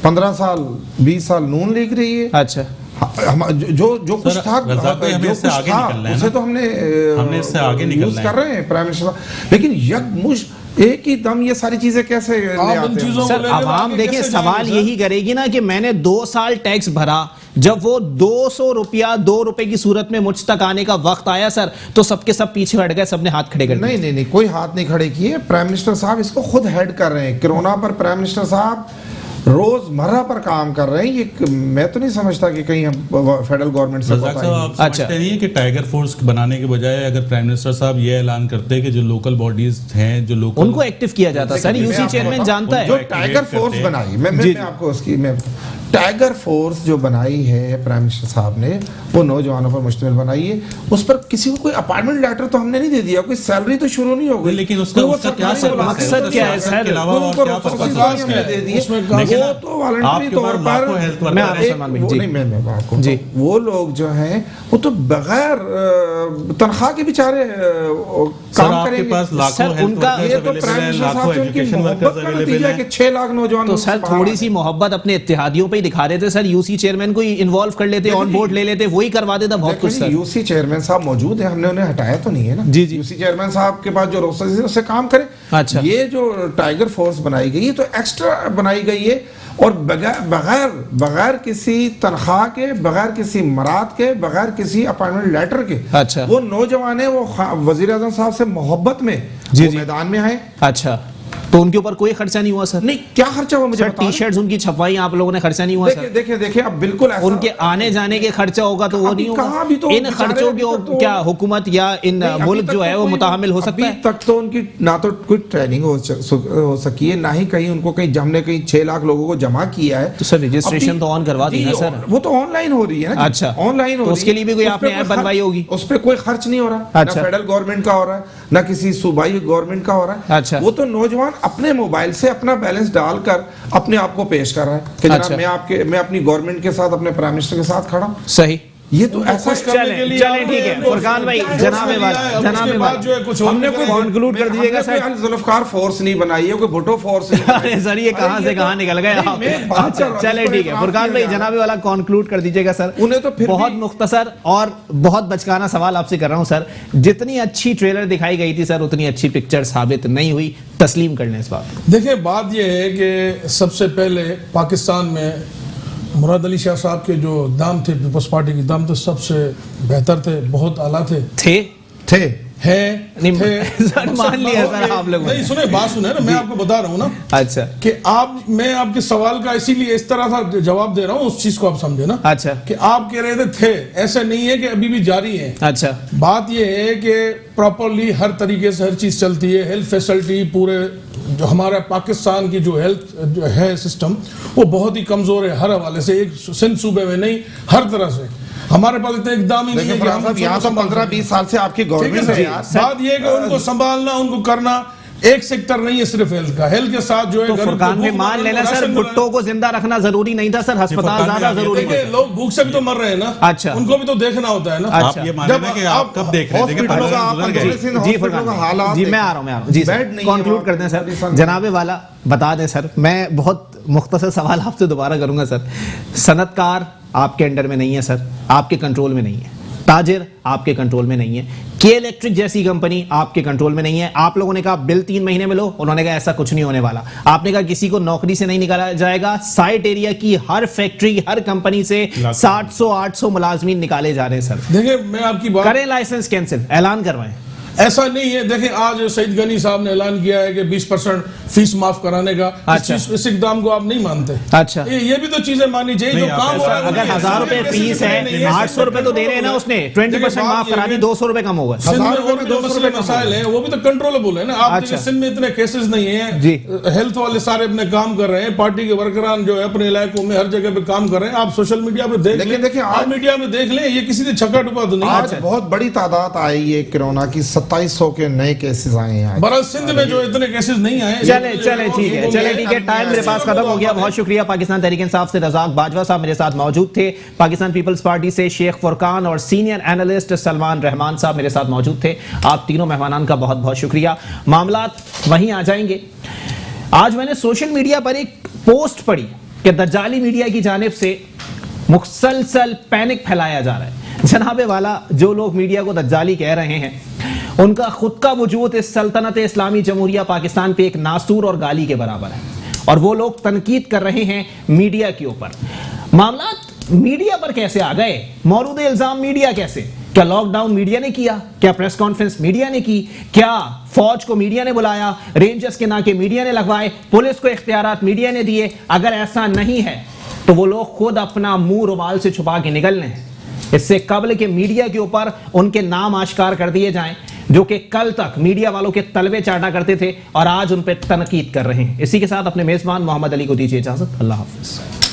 15 साल 20 साल नून लीग रही है। अच्छा, जो कुछ सर, था, रज़ाक भाई, हमें जो इससे कुछ आगे था, निकलना है उसे ना। तो हमने इससे आगे निकलना यूज है। कर रहे हैं प्राइम मिनिस्टर साहब। लेकिन यकमुश्त एक ही दम ये सारी चीजें कैसे ले आप इन आते हैं? चीजों सर लेके आवाम आगे देखिए कैसे सवाल जाएंगे, सर? यही करेगी ना कि मैंने 2 साल टैक्स भरा, जब वो 200 रुपया 2 रुपए की सूरत में मुझ तक आने का वक्त आया सर, तो सबके सब पीछे हट गए, सबने हाथ खड़े कर दिए। नहीं, कोई हाथ नहीं खड़े किए। प्राइम मिनिस्टर साहब इसको खुद हेड कर रहे हैं। कोरोना पर प्राइम मिनिस्टर साहब रोजमर्रा पर काम कर रहे हैं। ये मैं तो नहीं समझता कि कहीं हम फेडरल गवर्नमेंट से रज़ाक साहब, आप अच्छा। समझते नहीं है कि टाइगर फोर्स बनाने के बजाय अगर प्राइम मिनिस्टर साहब ये ऐलान करते हैं कि जो लोकल बॉडीज हैं, जो लोकल उनको एक्टिव किया जाता सर। मैं यूसी आपको चेयरमैन बताऊं, जानता जो है। टाइगर फोर्स करते हैं। बनाई, जी, मैं आपको उसकी टाइगर फोर्स जो बनाई है प्राइम मिनिस्टर साहब ने, वो नौजवानों पर मुश्तमिल बनाई है। उस पर किसी को कोई अपॉइंटमेंट लेटर तो हमने नहीं दे दिया, कोई सैलरी तो शुरू नहीं हो गई। लेकिन उसका कोई वो उसका क्या सरकारी मकसद क्या है सर? के अलावा और उनको क्या resources पर्पस हमने दे दिए। उसमें वो देखिए ना, तो वॉलंटरी आपके तौर पास लाखों हेल्थ पर वर्कर मैं आ रहा हूं एक- सलमान भाई, वो जी। नहीं, मैं आपको जी। वो लोग जो हैं वो तो बगैर तनख्वाह के बेचारे सर, काम आपके करेंगे। पास लाखों सर, हेल्थ उनका- वर्कर्स ये तो अवेलेबल प्राइम हैं, मिनिस्टर लाखों साहब से उनकी एजुकेशन मोहब्बत वर्कर्स का अवेलेबल नतीजा है हैं। कि 6 लाख नौजवान तो लोग सर बाहर थोड़ी आते सी हैं। मोहब्बत अपने इत्तेहादियों पे ही दिखा रहे थे सर। यूसी चेयरमैन को इन्वॉल्व कर लेते, ऑन बोर्ड ले लेते, वही करवा देता बहुत कुछ सर। यूसी चेयरमैन साहब मौजूद है, हमने उन्हें हटाया तो नहीं है ना। जी, जी। यूसी चेयरमैन साहब के पास जो रोस्टर है उससे काम करें। अच्छा। ये जो टाइगर फोर्स बनाई गई है तो एक्स्ट्रा बनाई गई है, और बगैर किसी तनख्वाह के, बगैर किसी मराद के, बगैर किसी अपॉइंटमेंट लेटर के, अच्छा। वो नौजवान है, वो वजीर आजम साहब से मोहब्बत में जी, वो जी। मैदान में आए। अच्छा, तो उनके ऊपर कोई खर्चा नहीं हुआ सर? नहीं, क्या खर्चा हुआ मुझे सर बता दें। टी-शर्ट्स उनकी छपवाई आप लोगों ने, खर्चा नहीं हुआ सर? देखिए अब बिल्कुल ऐसा उनके आने जाने के खर्चा होगा तो वो अभी नहीं कहाँ, होगा? अभी तो इन बेचारे खर्चों अभी को तक तो- क्या हुकूमत या इन नहीं, अभी मुल्क तक जो तो है वो कोई- मुताहमिल हो सकता है? अभी तक तो उनकी ना तो कोई ट्रेनिंग हो सकी है, ना ही कहीं उनको कहीं हमने कहीं 6 लाख लोगों को जमा किया है। तो सर रजिस्ट्रेशन अभी- तो ऑन करवा दी जी, ना सर? वो तो ऑनलाइन हो रही है ना। अच्छा। ऑनलाइन हो तो रही उसके है। लिए भी कोई उस पे आपने ऐप खर्च- बनवाई होगी? उस पर कोई खर्च नहीं हो रहा, अच्छा। ना फेडरल गवर्नमेंट का हो रहा है, ना किसी सूबाई गवर्नमेंट का हो रहा है। अच्छा। वो तो नौजवान अपने मोबाइल से अपना बैलेंस डालकर अपने आप को पेश कर रहा है कि जनाब अच्छा। मैं अपनी गवर्नमेंट के साथ, अपने प्राइम मिनिस्टर के साथ खड़ा हूं। सही। ये तो ऐसा खुश करने के लिए चलें, आपने ठीक है। इनको फुरकान भाई, फोर्स जनाब में वाला, लिया है, अब जनाब उसके वाला। बाद जो है कुछ और हमने नहीं कोई करेंगे। conclude कर दीजिएगा सर। कोई जुल्फकार फोर्स नहीं बनाई है, कोई भुट्टो फोर्स नहीं बनाई है। अरे सर ये कहां अरे से ये कहां तो- निकल गए नहीं, आप? मैं बात कर रहा हूं, चले इस पर ठीक है इतराफ फुरकान भाई, किया जा जनाबे वाला कंक्लूड कर दीजिएगा सर। उन्हें तो फिर बहुत भी- मुख्तसर और बहुत बचकाना सवाल आपसे कर रहा हूं सर। जितनी अच्छी ट्रेलर दिखाई गई थी सर, उतनी अच्छी पिक्चर साबित नहीं हुई। तस्लीम कर लें इस बात को। देखिए बात यह है कि सबसे पहले पाकिस्तान में मुराद अली शाह साहब के जो दाम थे, पीपल्स पार्टी के दाम तो सबसे बेहतर थे, बहुत आला थे थे है नहीं, थे। सर, मान लिया सर आप लोगों ने। नहीं सुने, बात सुने ना, मैं आपको बता रहा हूँ ना अच्छा कि मैं आपके सवाल का इसीलिए इस तरह था जवाब दे रहा हूँ, उस चीज को आप समझे ना अच्छा कि आप कह रहे थे ऐसे नहीं है कि अभी भी जारी है। अच्छा बात यह है कि प्रॉपरली हर तरीके से हर चीज चलती है, हेल्थ फैसिलिटी पूरे जो हमारा पाकिस्तान की जो हेल्थ जो है सिस्टम वो बहुत ही कमजोर है हर हवाले से, एक सिंध सूबे में नहीं हर तरह से हमारे पास इतने एकदम ही नहीं है देखिए कि फरहान हम साहब, यहाँ तो संभाल 15-20 साल से आपकी ठीक है गवर्नमेंट सर, है यार। बात यह है कि उनको संभालना, उनको करना एक सेक्टर नहीं है सिर्फ हेल्थ का, हेल्थ के साथ जो है तो गरीब फुरकान को में भूख मान मरने लेना को सर, राशन भुट्टो को जिंदा रखना जरूरी नहीं था सर, अस्पताल फुरकान में ज्यादा आगे जरूरी देखिए, था। लोग भूख से भी तो मर रहे हैं ना। अच्छा। उनको भी तो देखना होता है ना। अच्छा। आप ये माने ना कि आप कब देख रहे थे कि हॉस्पिटलों का 15 आप गुजर गए। अंदर से जी हॉस्पिटलों फुरकान का भाई, हालात जी देखें। मैं आ रहा हूँ जी सर, बेड नहीं है कंक्लूड वहाँ करते हैं पे, सर। जनाबे वाला बता दें सर, मैं बहुत मुख्तसर सवाल आपसे दोबारा करूंगा सर। सनतकार आपके अंडर में नहीं है सर, आपके कंट्रोल में नहीं है, ताजिर आपके कंट्रोल में नहीं है, के इलेक्ट्रिक जैसी कंपनी आपके कंट्रोल में नहीं है। आप लोगों ने कहा बिल 3 महीने में लो, उन्होंने कहा ऐसा कुछ नहीं होने वाला। आपने कहा किसी को नौकरी से नहीं निकाला जाएगा, साइट एरिया की हर फैक्ट्री, हर कंपनी से 700-800 मुलाजमीन निकाले जा रहे हैं। सर देखिए, मैं आपकी बात करें, लाइसेंस कैंसिल, ऐलान करवाएं। ऐसा नहीं है। देखिए, आज सईद गनी साहब ने ऐलान किया है कि 20% फीस माफ कराने का। अच्छा। इस इकदाम को आप नहीं मानते? अच्छा, ये भी तो चीजें माननी चाहिए। जो काम हो रहा है, अगर 1000 रुपए फीस है, 800 रुपए तो दे रहे हैं ना, उसने 20% माफ करा दी, 200 रुपए कम होगा। सिंध में और भी जो मसले मसाइल हैं वो भी तो कंट्रोलेबल है ना। आप अच्छा। सिंध में इतने केसेस नहीं है जी। हेल्थ वाले सारे अपने काम कर रहे हैं, पार्टी के वर्करान जो है अपने इलाकों में हर जगह पे काम कर रहे हैं। आप सोशल मीडिया पे देख लें, देखिए, आप मीडिया में देख लें, ये किसी ने छक्का टुपा तो नहीं। आज बहुत बड़ी तादाद आई है कोरोना की, 2700 के नए केसेस आए हैं। बरस सिंध में जो इतने केसेस नहीं आए। चले ठीक है, टाइम मेरे पास खत्म हो गया। बहुत शुक्रिया। पाकिस्तान तहरीक इंसाफ से रज़ाक बाजवा साहब मेरे साथ मौजूद थे, पाकिस्तान पीपल्स पार्टी से शेख फुरकान और सीनियर एनालिस्ट सलमान रहमान साहब मेरे साथ मौजूद थे। आप तीनों मेहमानान का बहुत बहुत शुक्रिया। मामलात वहीं आ जाएंगे। आज मैंने सोशल मीडिया पर एक पोस्ट पढ़ी कि दज्जाली मीडिया की जानिब से मुसलसल पैनिक फैलाया जा रहा है। जनाबे वाला, जो लोग मीडिया को दज्जाली कह रहे हैं, उनका खुद का वजूद इस सल्तनत इस्लामी जमहूरिया पाकिस्तान पे एक नासूर और गाली के बराबर है, और वो लोग तनकीद कर रहे हैं मीडिया के ऊपर। मामलात मीडिया पर कैसे आ गए? मौरूद इल्जाम मीडिया कैसे? क्या लॉकडाउन मीडिया ने किया? क्या प्रेस कॉन्फ्रेंस मीडिया ने की? क्या फौज को मीडिया ने बुलाया? रेंजर्स के नाके मीडिया ने लगवाए? पुलिस को इख्तियारात मीडिया ने दिए? अगर ऐसा नहीं है तो वो लोग खुद अपना मुंह रुमाल से छुपा के निकल रहे हैं। इससे कबल के मीडिया के ऊपर उनके नाम आश्कार कर दिए जाएं, जो कि कल तक मीडिया वालों के तलवे चाटा करते थे और आज उन पर तनकीद कर रहे हैं। इसी के साथ अपने मेजबान मोहम्मद अली को दीजिए इजाजत। अल्लाह हाफिज।